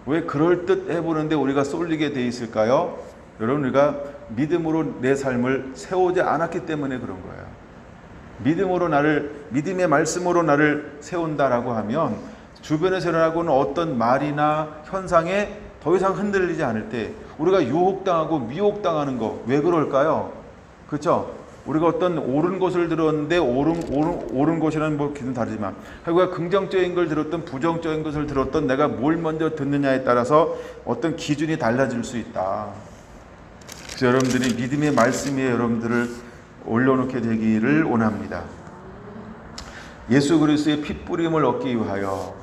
왜 그럴듯해 보는데 우리가 쏠리게 돼 있을까요? 여러분, 우리가 믿음으로 내 삶을 세우지 않았기 때문에 그런 거예요. 믿음의 말씀으로 나를 세운다라고 하면 주변에서 일어나고는 어떤 말이나 현상에 더 이상 흔들리지 않을 때 우리가 유혹당하고 미혹당하는 거, 왜 그럴까요? 그렇죠? 우리가 어떤 옳은 것을 들었는데 옳은 것이라는 뭐 기준 다르지만 우리가 긍정적인 걸 들었던 부정적인 것을 들었던 내가 뭘 먼저 듣느냐에 따라서 어떤 기준이 달라질 수 있다. 그래서 여러분들이 믿음의 말씀 위에 여러분들을 올려놓게 되기를 원합니다. 예수 그리스도의 핏부림을 얻기 위하여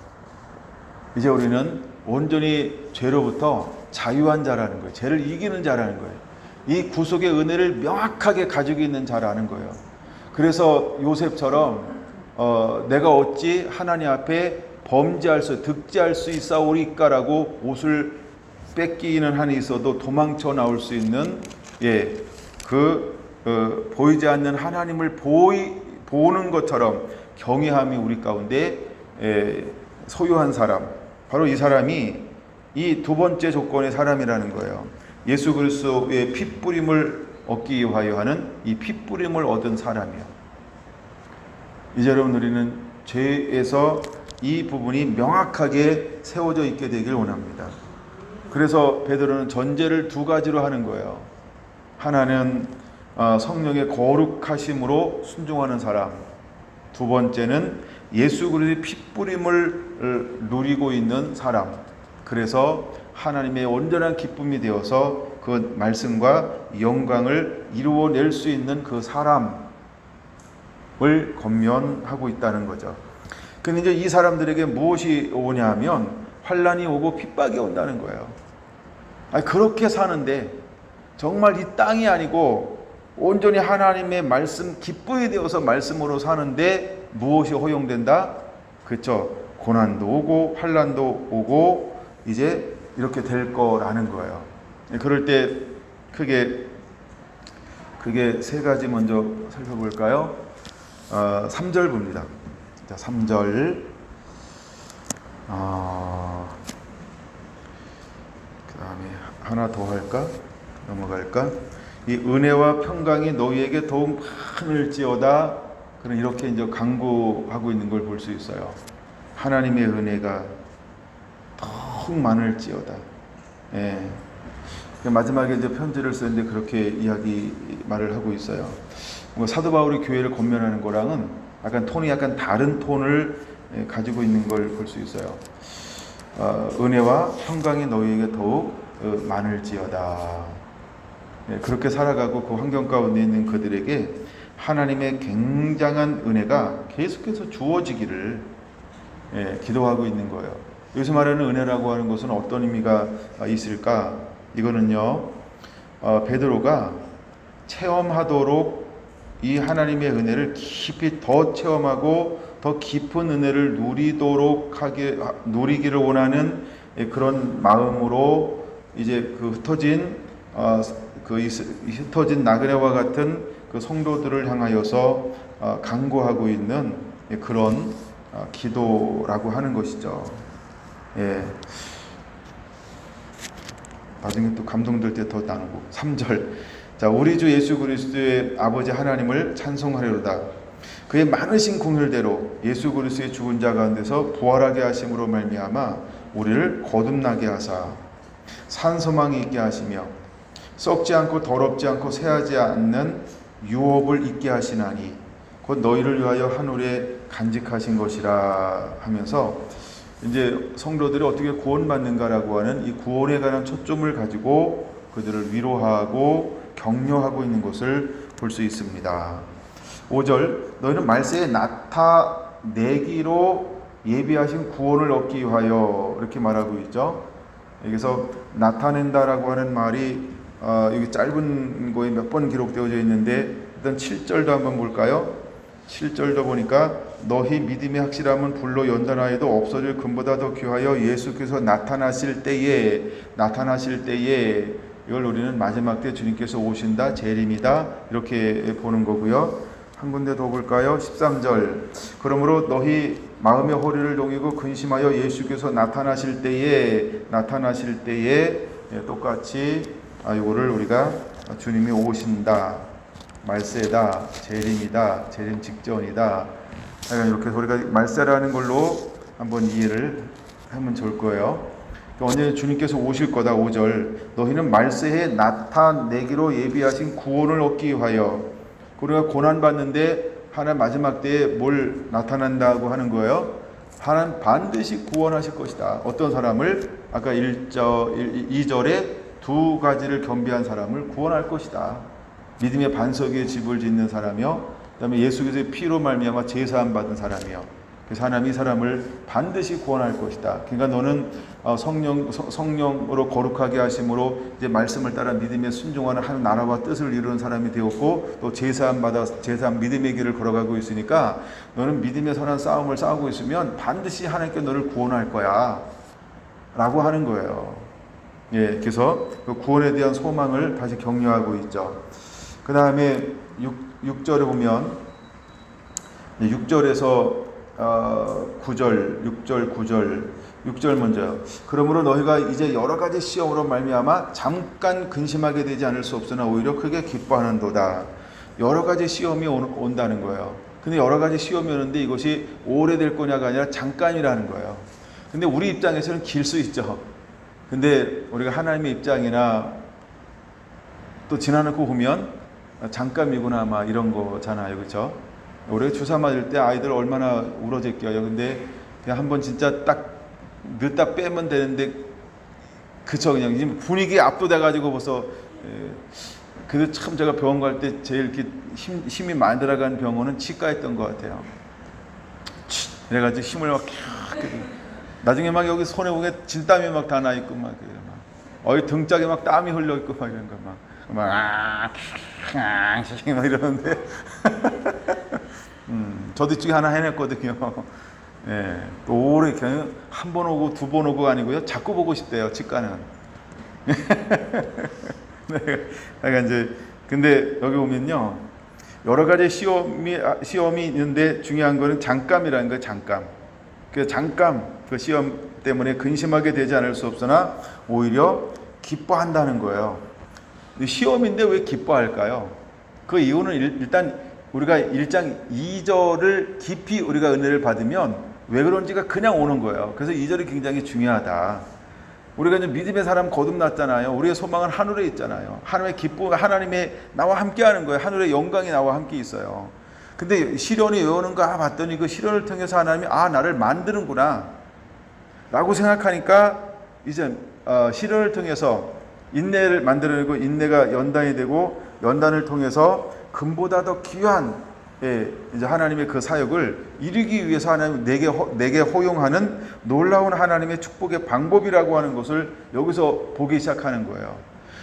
이제 우리는 온전히 죄로부터 자유한 자라는 거예요. 죄를 이기는 자라는 거예요. 이 구속의 은혜를 명확하게 가지고 있는 자라는 거예요. 그래서 요셉처럼 내가 어찌 하나님 앞에 득죄할 수 있사오리까라고 옷을 뺏기는 한이 있어도 도망쳐 나올 수 있는 보이지 않는 하나님을 보는 것처럼 경외함이 우리 가운데 소유한 사람, 바로 이 사람이 이 두 번째 조건의 사람이라는 거예요. 예수 그리스도의 핏부림을 얻기 위하여 하는 이 핏부림을 얻은 사람이요. 이제 여러분, 우리는 죄에서 이 부분이 명확하게 세워져 있게 되길 원합니다. 그래서 베드로는 전제를 두 가지로 하는 거예요. 하나는 성령의 거룩하심으로 순종하는 사람, 두 번째는 예수 그리스도의 핏부림을 누리고 있는 사람, 그래서 하나님의 온전한 기쁨이 되어서 그 말씀과 영광을 이루어낼 수 있는 그 사람을 권면하고 있다는 거죠. 근데 이제 이 사람들에게 무엇이 오냐 하면 환란이 오고 핍박이 온다는 거예요. 그렇게 사는데 정말 이 땅이 아니고 온전히 하나님의 말씀 기쁨이 되어서 말씀으로 사는데 무엇이 허용된다? 그렇죠. 고난도 오고 환란도 오고 이제 이렇게 될 거라는 거예요. 그럴 때 크게 세 가지 먼저 살펴볼까요? 3절 봅니다. 자, 3절. 그 다음에 하나 더 할까? 넘어갈까? 이 은혜와 평강이 너희에게 더욱 많을지어다. 그런 이렇게 이제 강구하고 있는 걸 볼 수 있어요. 하나님의 은혜가 더욱 많을지어다. 예. 마지막에 이제 편지를 쓰는데 그렇게 말을 하고 있어요. 사도 바울이 교회를 권면하는 거랑은 약간 톤이 약간 다른 톤을 가지고 있는 걸 볼 수 있어요. 은혜와 평강이 너희에게 더욱 많을지어다. 그렇게 살아가고 그 환경 가운데 있는 그들에게 하나님의 굉장한 은혜가 계속해서 주어지기를 기도하고 있는 거예요. 여기서 말하는 은혜라고 하는 것은 어떤 의미가 있을까? 이거는요, 베드로가 체험하도록 이 하나님의 은혜를 깊이 더 체험하고 더 깊은 은혜를 누리기를 원하는 그런 마음으로 이제 흩어진 나그네와 같은 그 성도들을 향하여서 간구하고 있는 그런 기도라고 하는 것이죠. 예. 나중에 또 감동될 때 더 나누고. 3절. 자, 우리 주 예수 그리스도의 아버지 하나님을 찬송하려다. 그의 많으신 긍휼대로 예수 그리스도의 죽은 자 가운데서 부활하게 하심으로 말미암아 우리를 거듭나게 하사 산 소망이 있게 하시며 썩지 않고 더럽지 않고 새하지 않는 유업을 있게 하시나니 곧 너희를 위하여 하늘에 간직하신 것이라 하면서 이제 성도들이 어떻게 구원받는가라고 하는 이 구원에 관한 초점을 가지고 그들을 위로하고 격려하고 있는 것을 볼 수 있습니다. 5절. 너희는 말세에 나타내기로 예비하신 구원을 얻기 위하여 이렇게 말하고 있죠. 여기서 나타낸다라고 하는 말이 여기 짧은 거에 몇 번 기록되어져 있는데 일단 7절도 한번 볼까요? 7절도 보니까 너희 믿음의 확실함은 불로 연단하여도 없어질 금보다 더 귀하여 예수께서 나타나실 때에 이걸 우리는 마지막 때 주님께서 오신다, 재림이다 이렇게 보는 거고요. 한 군데 더 볼까요? 13절. 그러므로 너희 마음의 허리를 동이고 근심하여 예수께서 나타나실 때에 똑같이 이거를 우리가 주님이 오신다, 말세다, 재림이다, 재림 직전이다. 이렇게 우리가 말세라는 걸로 한번 이해를 하면 좋을 거예요. 언제 주님께서 오실 거다. 5절. 너희는 말세에 나타내기로 예비하신 구원을 얻기 위하여. 우리가 고난받는데 하나님 마지막 때에 뭘 나타난다고 하는 거예요? 하나님 반드시 구원하실 것이다. 어떤 사람을? 아까 2절에 두 가지를 겸비한 사람을 구원할 것이다. 믿음의 반석 위에 집을 짓는 사람이요, 그 다음에 예수 그리스도의 피로 말미암아 제사함 받은 사람이요. 그래서 하나님이 이 사람을 반드시 구원할 것이다. 그러니까 너는 성령으로 거룩하게 하심으로 이제 말씀을 따라 믿음에 순종하는 한 나라와 뜻을 이루는 사람이 되었고, 또 제사함 믿음의 길을 걸어가고 있으니까 너는 믿음의 선한 싸움을 싸우고 있으면 반드시 하나님께 너를 구원할 거야 라고 하는 거예요. 예, 그래서 그 구원에 대한 소망을 다시 격려하고 있죠. 그 다음에 6절에 보면 6절에서 6절 먼저요. 그러므로 너희가 이제 여러 가지 시험으로 말미암아 잠깐 근심하게 되지 않을 수 없으나 오히려 크게 기뻐하는도다. 여러 가지 시험이 온다는 거예요. 근데 여러 가지 시험이 오는데 이것이 오래될 거냐가 아니라 잠깐이라는 거예요. 근데 우리 입장에서는 길 수 있죠. 근데 우리가 하나님의 입장이나 또 지나놓고 보면 잠깐이구나 막 이런 거잖아요. 그렇죠? 우리가 주사 맞을 때 아이들 얼마나 울어제껴요. 근데 그냥 한번 진짜 딱 넣다 빼면 되는데, 그쵸, 그냥 지금 분위기에 압도돼가지고 벌써. 그래서 참 제가 병원 갈 때 제일 이렇게 힘이 많이 들어간 병원은 치과였던 것 같아요. 그래가지고 힘을 막 나중에 막 여기 손에 보면 진땀이 막 다 나 있고 막 등짝에 막 땀이 흘러 있고 막 이런 거 막 이러는데 저도 이쪽에 하나 해냈거든요. 예, 또 오래 그냥 한 번 오고 두 번 오고 아니고요. 자꾸 보고 싶대요, 치과는. 네. 그러니까 이제 근데 여기 보면요, 여러 가지 시험이 있는데 중요한 거는 잠깐이라는 거예요. 잠깐. 그 시험 때문에 근심하게 되지 않을 수 없으나 오히려 기뻐한다는 거예요. 시험인데 왜 기뻐할까요? 그 이유는 일단 우리가 1장 2절을 깊이 우리가 은혜를 받으면 왜 그런지가 그냥 오는 거예요. 그래서 2절이 굉장히 중요하다. 우리가 이제 믿음의 사람 거듭났잖아요. 우리의 소망은 하늘에 있잖아요. 하나님의 기쁨, 하나님의 나와 함께 하는 거예요. 하늘의 영광이 나와 함께 있어요. 근데 시련이 왜 오는가 봤더니 그 시련을 통해서 하나님이 나를 만드는구나 라고 생각하니까 이제 시련을 통해서 인내를 만들어내고 인내가 연단이 되고 연단을 통해서 금보다 더 귀한 이제 하나님의 그 사역을 이루기 위해서 하나님 내게 허용하는 놀라운 하나님의 축복의 방법이라고 하는 것을 여기서 보기 시작하는 거예요.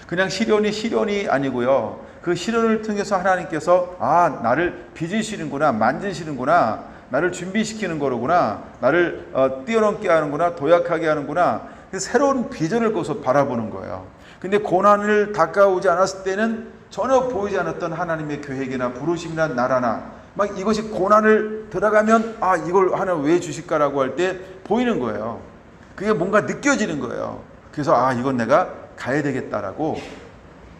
그냥 시련이 아니고요. 그 시련을 통해서 하나님께서 나를 빚으시는구나, 만지시는구나, 나를 준비시키는 거로구나, 나를 뛰어넘게 하는구나, 도약하게 하는구나, 새로운 비전을 거기서 바라보는 거예요. 근데 고난을 다가오지 않았을 때는 전혀 보이지 않았던 하나님의 계획이나 부르심이나 나라나 막 이것이 고난을 들어가면 이걸 하나님 왜 주실까라고 할 때 보이는 거예요. 그게 뭔가 느껴지는 거예요. 그래서 이건 내가 가야 되겠다라고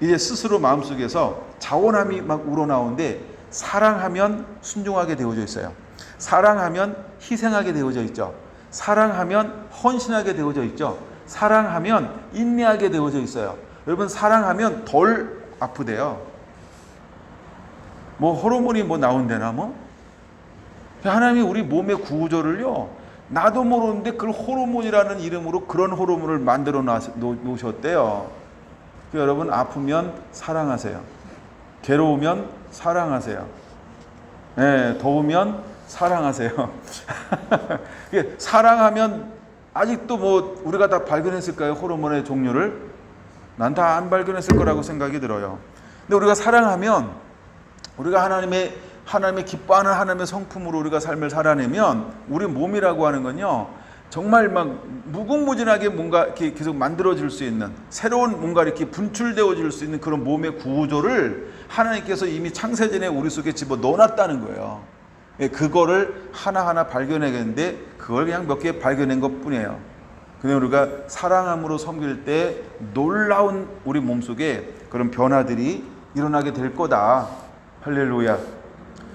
이제 스스로 마음속에서 자원함이 막 우러나오는데, 사랑하면 순종하게 되어져 있어요. 사랑하면 희생하게 되어져 있죠. 사랑하면 헌신하게 되어져 있죠. 사랑하면 인내하게 되어져 있어요. 여러분, 사랑하면 덜 아프대요. 뭐 호르몬이 뭐 나온대나 뭐? 하나님이 우리 몸의 구조를요, 나도 모르는데 그 호르몬이라는 이름으로 그런 호르몬을 만들어 놓으셨대요. 여러분, 아프면 사랑하세요. 괴로우면 사랑하세요. 더우면 사랑하세요. 사랑하면 아직도 뭐 우리가 다 발견했을까요? 호르몬의 종류를? 난 다 안 발견했을 거라고 생각이 들어요. 근데 우리가 사랑하면, 우리가 하나님의 기뻐하는 하나님의 성품으로 우리가 삶을 살아내면 우리 몸이라고 하는 건요, 정말 막 무궁무진하게 뭔가 이렇게 계속 만들어질 수 있는, 새로운 뭔가 이렇게 분출되어질 수 있는 그런 몸의 구조를 하나님께서 이미 창세전에 우리 속에 집어 넣어놨다는 거예요. 그거를 하나하나 발견해야겠는데 그걸 그냥 몇 개 발견한 것 뿐이에요. 근데 우리가 사랑함으로 섬길 때 놀라운 우리 몸속에 그런 변화들이 일어나게 될 거다. 할렐루야.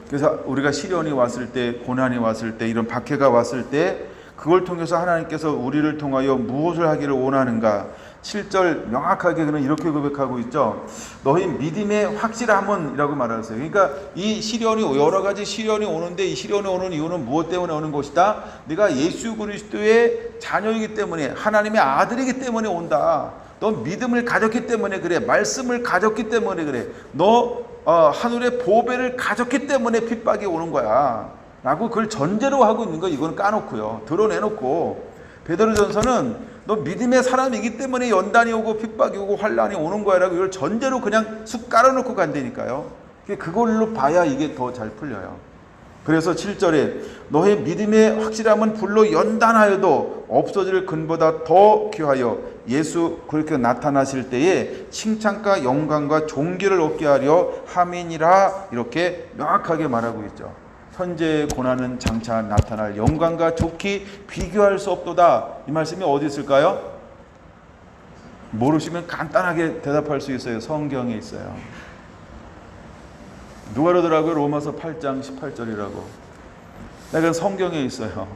그래서 우리가 시련이 왔을 때, 고난이 왔을 때, 이런 박해가 왔을 때 그걸 통해서 하나님께서 우리를 통하여 무엇을 하기를 원하는가? 7절 명확하게 그는 이렇게 고백하고 있죠. 너희 믿음의 확실함은이라고 말하셨어요. 그러니까 이 시련이, 여러 가지 시련이 오는데 이 시련이 오는 이유는 무엇 때문에 오는 것이다? 네가 예수 그리스도의 자녀이기 때문에, 하나님의 아들이기 때문에 온다. 너 믿음을 가졌기 때문에 그래. 말씀을 가졌기 때문에 그래. 너 하늘의 보배를 가졌기 때문에 핍박이 오는 거야 라고 그걸 전제로 하고 있는 거, 이거는 까놓고요, 드러내놓고, 베드로전서는 너 믿음의 사람이기 때문에 연단이 오고 핍박이 오고 환란이 오는 거야 라고 이걸 전제로 그냥 쑥 깔아놓고 간다니까요. 그걸로 봐야 이게 더 잘 풀려요. 그래서 7절에 너의 믿음의 확실함은 불로 연단하여도 없어질 근보다 더 귀하여 예수 그렇게 나타나실 때에 칭찬과 영광과 존귀를 얻게 하려 함이니라, 이렇게 명확하게 말하고 있죠. 현재의 고난은 장차 나타날 영광과 좋게 비교할 수 없도다. 이 말씀이 어디 있을까요? 모르시면 간단하게 대답할 수 있어요. 성경에 있어요. 누가 그러더라고요? 로마서 8장 18절이라고. 내가 성경에 있어요.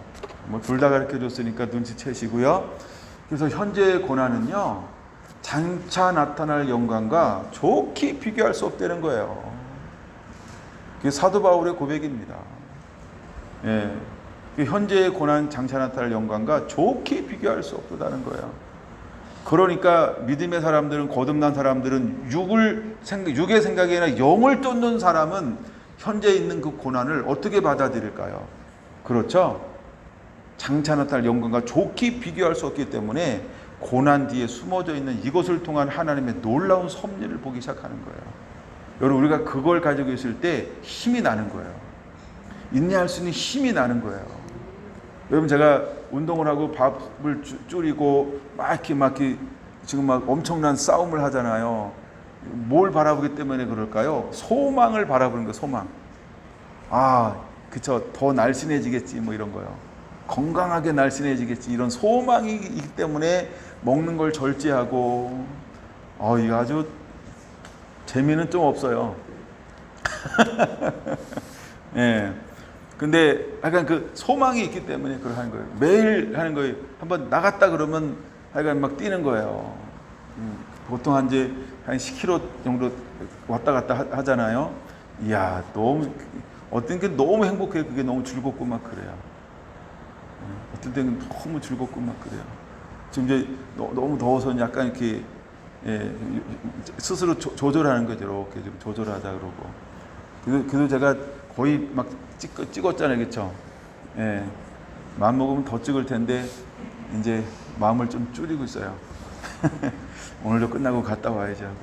뭐 둘 다 가르쳐 줬으니까 눈치채시고요. 그래서 현재의 고난은요, 장차 나타날 영광과 좋게 비교할 수 없다는 거예요. 그게 사도 바울의 고백입니다. 현재의 고난, 장차 나타날 영광과 좋게 비교할 수 없다는 거예요. 그러니까 믿음의 사람들은, 거듭난 사람들은 육의 생각이 아니라 영을 쫓는 사람은 현재 있는 그 고난을 어떻게 받아들일까요? 그렇죠? 장차 나타날 영광과 좋게 비교할 수 없기 때문에 고난 뒤에 숨어져 있는 이것을 통한 하나님의 놀라운 섭리를 보기 시작하는 거예요. 여러분, 우리가 그걸 가지고 있을 때 힘이 나는 거예요. 인내할 수 있는 힘이 나는 거예요. 여러분, 제가 운동을 하고 밥을 줄이고 막 이렇게 지금 막 엄청난 싸움을 하잖아요. 뭘 바라보기 때문에 그럴까요? 소망을 바라보는 거예요. 소망. 그쵸. 더 날씬해지겠지 뭐 이런 거요. 건강하게 날씬해지겠지 이런 소망이 있기 때문에 먹는 걸 절제하고 이거 아주 재미는 좀 없어요. 예. 근데 약간 그 소망이 있기 때문에 그걸 하는 거예요. 매일 하는 거예요. 한번 나갔다 그러면 하여간 막 뛰는 거예요. 보통 한 10km 정도 왔다 갔다 하잖아요. 이야, 너무, 어떤 게 너무 행복해요. 그게 너무 즐겁고 막 그래요. 어떤 때는 너무 즐겁고 막 그래요. 지금 이제 너무 더워서 약간 이렇게, 스스로 조절하는 거죠. 이렇게 좀 조절하자 그러고. 그래도 제가 거의 막 찍었잖아요. 그쵸? 예. 마음 먹으면 더 찍을 텐데, 이제 마음을 좀 줄이고 있어요. 오늘도 끝나고 갔다 와야지 하고.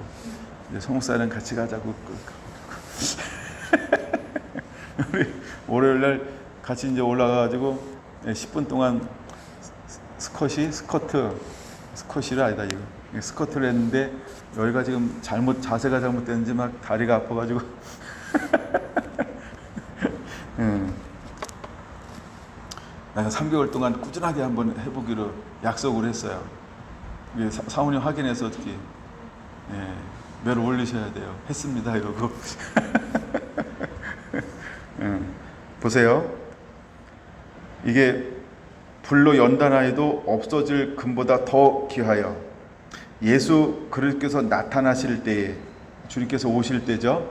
이제 성목사랑 같이 가자고. 우리 월요일날 같이 이제 올라가가지고 10분 동안 스쿼시를 아니다, 이거. 스쿼트를 했는데, 여기가 지금 자세가 잘못됐는지 막 다리가 아파가지고. 내가 3개월 동안 꾸준하게 한번 해보기로 약속을 했어요. 사모님 확인해서 어떻게 매를 올리셔야 돼요. 했습니다 이러고. 보세요. 이게 불로 연단하여도 없어질 금보다 더 귀하여 예수 그리스도께서 나타나실 때에, 주님께서 오실 때죠.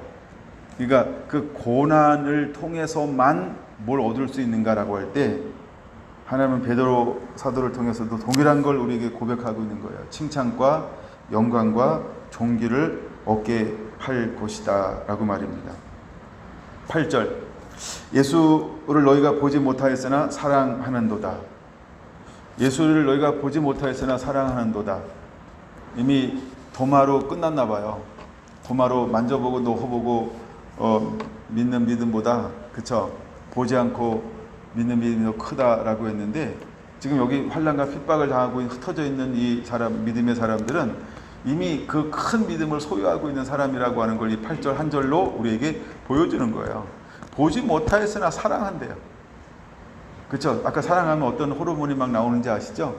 그러니까 그 고난을 통해서만 뭘 얻을 수 있는가라고 할 때, 하나님은 베드로 사도를 통해서도 동일한 걸 우리에게 고백하고 있는 거예요. 칭찬과 영광과 존귀를 얻게 할 것이다 라고 말입니다. 8절, 예수를 너희가 보지 못하였으나 사랑하는도다. 예수를 너희가 보지 못하였으나 사랑하는도다. 이미 도마로 끝났나 봐요. 도마로 만져보고 놓아보고 믿는 믿음보다, 그쵸, 보지 않고 믿는 믿음이 더 크다라고 했는데, 지금 여기 환난과 핍박을 당하고 흩어져 있는 이 사람, 믿음의 사람들은 이미 그 큰 믿음을 소유하고 있는 사람이라고 하는 걸 이 8절 한 절로 우리에게 보여주는 거예요. 보지 못하였으나 사랑한대요. 그렇죠? 아까 사랑하면 어떤 호르몬이 막 나오는지 아시죠?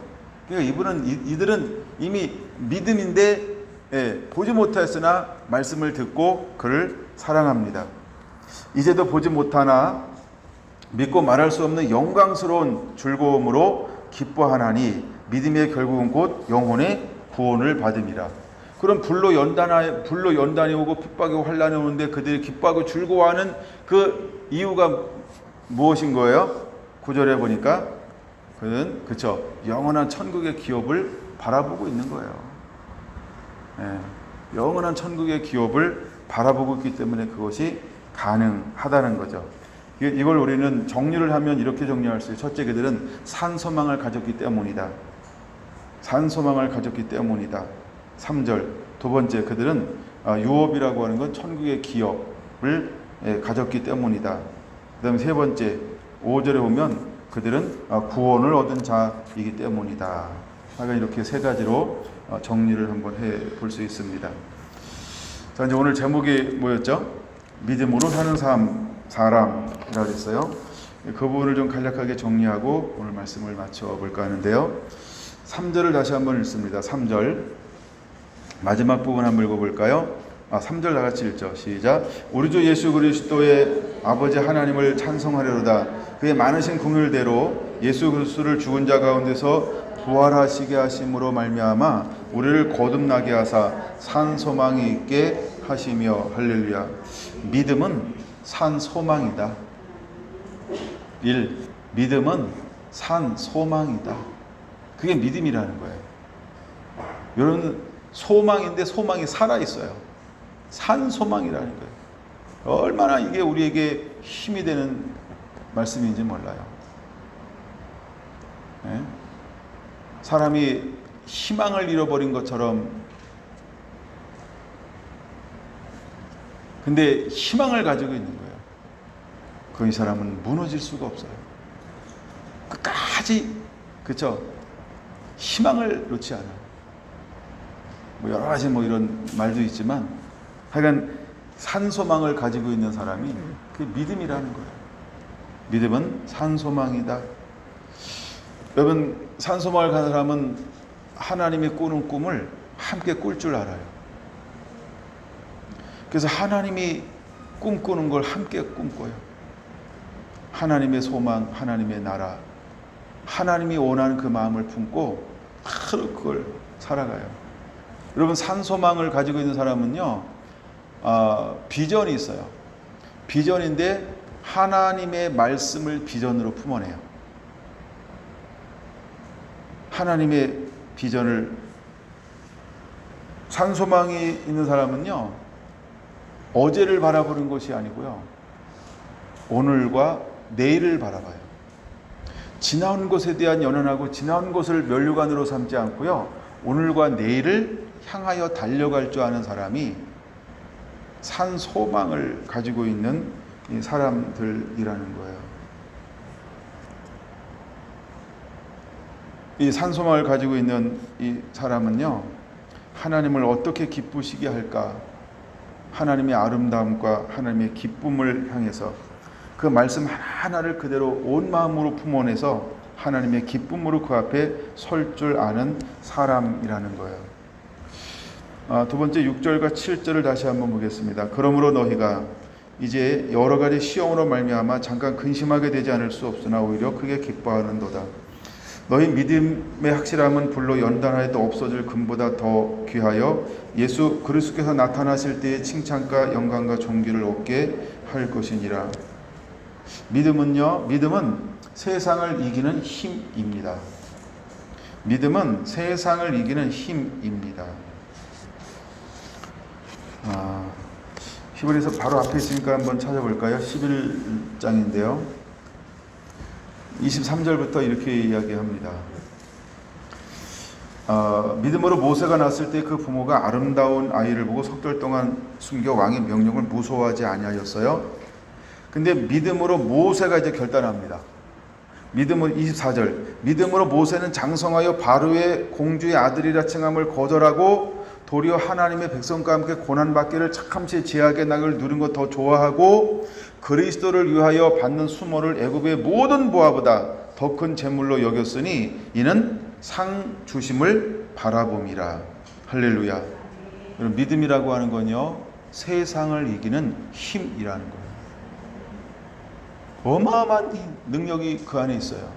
그러니까 이들은 이미 믿음인데, 보지 못하였으나 말씀을 듣고 그를 사랑합니다. 이제도 보지 못하나 믿고 말할 수 없는 영광스러운 즐거움으로 기뻐하나니 믿음의 결국은 곧 영혼의 구원을 받음이라. 그럼 불로 연단이 오고 핍박이 오고 환난이 오는데 그들이 기뻐하고 즐거워하는 그 이유가 무엇인 거예요? 9절에 보니까 그는, 그쵸, 영원한 천국의 기업을 바라보고 있는 거예요. 영원한 천국의 기업을 바라보고 있기 때문에 그것이 가능하다는 거죠. 이걸 우리는 정리를 하면 이렇게 정리할 수 있어요. 첫째, 그들은 산소망을 가졌기 때문이다. 산소망을 가졌기 때문이다. 3절. 두 번째, 그들은 유업이라고 하는 건 천국의 기업을 가졌기 때문이다. 그 다음에 세 번째, 5절에 보면 그들은 구원을 얻은 자이기 때문이다. 하여간 이렇게 세 가지로 정리를 한번 해 볼 수 있습니다. 자, 이제 오늘 제목이 뭐였죠? 믿음으로 사는 사람이라고 했어요. 그 부분을 좀 간략하게 정리하고 오늘 말씀을 마쳐볼까 하는데요. 3절을 다시 한번 읽습니다. 3절 마지막 부분 한번 읽어볼까요? 3절 다같이 읽죠. 시작. 우리 주 예수 그리스도의 아버지 하나님을 찬송하려다. 그의 많으신 긍휼대로 예수 그리스도를 죽은 자 가운데서 부활하시게 하심으로 말미암아 우리를 거듭나게 하사 산 소망이 있게 하시며. 할렐루야. 믿음은 산 소망이다. 1. 믿음은 산 소망이다. 그게 믿음이라는 거예요. 여러분, 소망인데 소망이 살아있어요. 산 소망이라는 거예요. 얼마나 이게 우리에게 힘이 되는 말씀인지 몰라요. 네? 사람이 희망을 잃어버린 것처럼, 근데 희망을 가지고 있는 거예요. 그 이 사람은 무너질 수가 없어요. 끝까지, 그쵸? 희망을 놓지 않아요. 뭐 여러 가지 뭐 이런 말도 있지만 하여간 산소망을 가지고 있는 사람이 그게 믿음이라는 거예요. 믿음은 산소망이다. 여러분, 산소망을 가진 사람은 하나님이 꾸는 꿈을 함께 꿀 줄 알아요. 그래서 하나님이 꿈꾸는 걸 함께 꿈꿔요. 하나님의 소망, 하나님의 나라, 하나님이 원하는 그 마음을 품고 하루 그걸 살아가요. 여러분, 산소망을 가지고 있는 사람은요, 비전이 있어요. 비전인데 하나님의 말씀을 비전으로 품어내요. 하나님의 비전을. 산소망이 있는 사람은요, 어제를 바라보는 것이 아니고요, 오늘과 내일을 바라봐요. 지나온 것에 대한 연연하고 지나온 것을 면류관으로 삼지 않고요, 오늘과 내일을 향하여 달려갈 줄 아는 사람이 산소망을 가지고 있는 이 사람들이라는 거예요. 이 산소망을 가지고 있는 이 사람은요, 하나님을 어떻게 기쁘시게 할까, 하나님의 아름다움과 하나님의 기쁨을 향해서 그 말씀 하나하나를 그대로 온 마음으로 품어내서 하나님의 기쁨으로 그 앞에 설 줄 아는 사람이라는 거예요. 두 번째 6절과 7절을 다시 한번 보겠습니다. 그러므로 너희가 이제 여러 가지 시험으로 말미암아 잠깐 근심하게 되지 않을 수 없으나 오히려 크게 기뻐하는도다. 너희 믿음의 확실함은 불로 연단하여도 없어질 금보다 더 귀하여 예수 그리스도께서 나타나실 때의 칭찬과 영광과 존귀를 얻게 할 것이니라. 믿음은 세상을 이기는 힘입니다. 믿음은 세상을 이기는 힘입니다. 히브리서 바로 앞에 있으니까 한번 찾아볼까요? 11장인데요. 23절부터 이렇게 이야기합니다. 믿음으로 모세가 낳았을 때 그 부모가 아름다운 아이를 보고 석 달 동안 숨겨 왕의 명령을 무서워하지 아니하였어요. 근데 믿음으로 모세가 이제 결단합니다. 믿음으로 24절. 믿음으로 모세는 장성하여 바로의 공주의 아들이라 칭함을 거절하고 도리어 하나님의 백성과 함께 고난받기를 착함시 제약의 낙을 누린 것 더 좋아하고 그리스도를 위하여 받는 수모를 애굽의 모든 보화보다 더 큰 재물로 여겼으니 이는 상 주심을 바라봄이라. 할렐루야. 여러분, 믿음이라고 하는 건요, 세상을 이기는 힘이라는 거예요. 어마어마한 능력이 그 안에 있어요.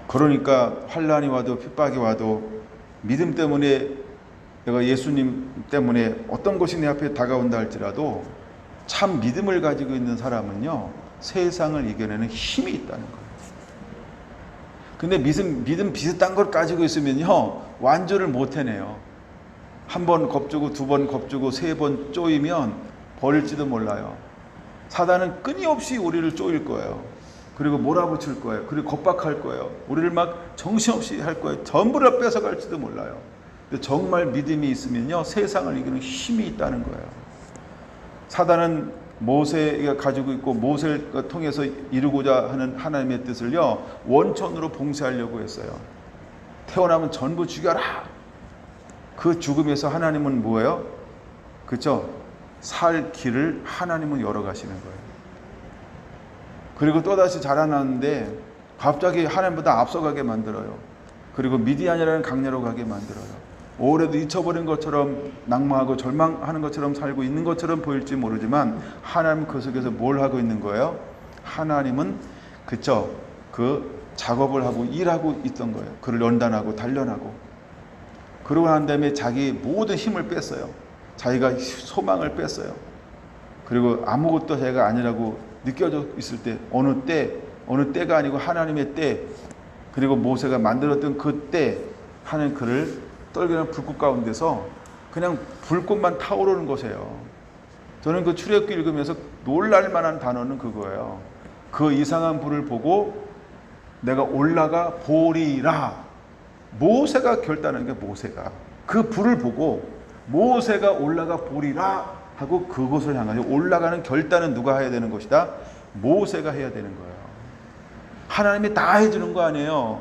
그러니까 환난이 와도 핍박이 와도 믿음 때문에, 내가 예수님 때문에 어떤 것이 내 앞에 다가온다 할지라도 참 믿음을 가지고 있는 사람은요, 세상을 이겨내는 힘이 있다는 거예요. 근데 믿음 비슷한 걸 가지고 있으면요, 완주를 못 해내요. 한 번 겁주고 두 번 겁주고 세 번 쪼이면 버릴지도 몰라요. 사단은 끊임없이 우리를 쪼일 거예요. 그리고 몰아붙일 거예요. 그리고 겁박할 거예요. 우리를 막 정신없이 할 거예요. 전부를 뺏어갈지도 몰라요. 근데 정말 믿음이 있으면요, 세상을 이기는 힘이 있다는 거예요. 사단은 모세가 가지고 있고 모세를 통해서 이루고자 하는 하나님의 뜻을요, 원천으로 봉쇄하려고 했어요. 태어나면 전부 죽여라. 그 죽음에서 하나님은 뭐예요? 그렇죠? 살 길을 하나님은 열어가시는 거예요. 그리고 또다시 자라나는데 갑자기 하나님보다 앞서가게 만들어요. 그리고 미디안이라는 강야로 가게 만들어요. 오래도 잊혀버린 것처럼 낙망하고 절망하는 것처럼 살고 있는 것처럼 보일지 모르지만 하나님은 그 속에서 뭘 하고 있는 거예요? 하나님은 그쵸? 그 작업을 하고 일하고 있던 거예요. 그를 연단하고 단련하고. 그러고 난 다음에 자기 모든 힘을 뺐어요. 자기가 소망을 뺐어요. 그리고 아무것도 자기가 아니라고 느껴져 있을 때, 어느 때가 아니고 하나님의 때, 그리고 모세가 만들었던 그 때, 하나님 그를 떨기는 불꽃 가운데서 그냥 불꽃만 타오르는 것이에요. 저는 그 출애굽기 읽으면서 놀랄 만한 단어는 그거예요. 그 이상한 불을 보고 내가 올라가 보리라. 모세가 결단한 게, 모세가 그 불을 보고 모세가 올라가 보리라 하고 그곳을 향하여 올라가는 결단은 누가 해야 되는 것이다? 모세가 해야 되는 거예요. 하나님이 다 해주는 거 아니에요.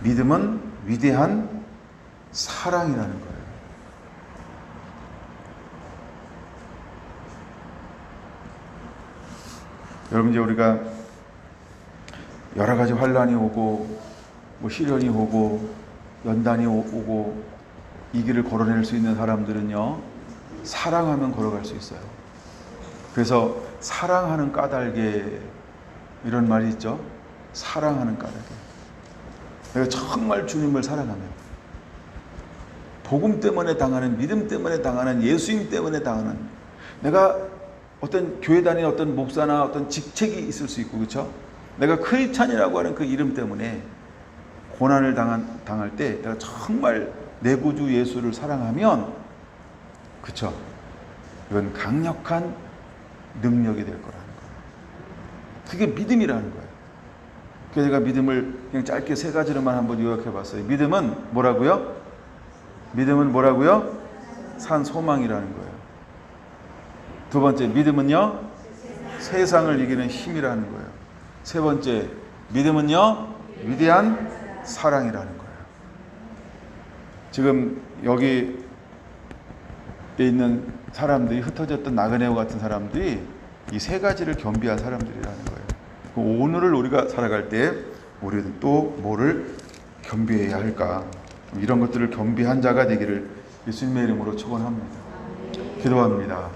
믿음은 위대한 사랑이라는 거예요. 여러분, 이제 우리가 여러 가지 환란이 오고 뭐 시련이 오고 연단이 오고 이 길을 걸어낼 수 있는 사람들은요, 사랑하면 걸어갈 수 있어요. 그래서 사랑하는 까닭에 이런 말이 있죠. 사랑하는 까닭에. 내가 정말 주님을 사랑하면, 복음 때문에 당하는, 믿음 때문에 당하는, 예수님 때문에 당하는, 내가 어떤 교회 다니는 어떤 목사나 어떤 직책이 있을 수 있고, 그렇죠? 내가 크리스찬이라고 하는 그 이름 때문에 고난을 당할 때 내가 정말 내 구주 예수를 사랑하면, 그렇죠? 이건 강력한 능력이 될 거라는 거예요. 그게 믿음이라는 거예요. 그래서 제가 믿음을 그냥 짧게 세 가지로만 한번 요약해 봤어요. 믿음은 뭐라고요? 믿음은 뭐라고요? 산 소망이라는 거예요. 두 번째, 믿음은요, 세상을 이기는 힘이라는 거예요. 세 번째, 믿음은요, 위대한 사랑이라는 거예요. 지금 여기에 있는 사람들이, 흩어졌던 나그네와 같은 사람들이 이 세 가지를 겸비한 사람들이라는 거예요. 오늘을 우리가 살아갈 때 우리는 또 뭐를 겸비해야 할까? 이런 것들을 겸비한 자가 되기를 예수님의 이름으로 축원합니다. 기도합니다.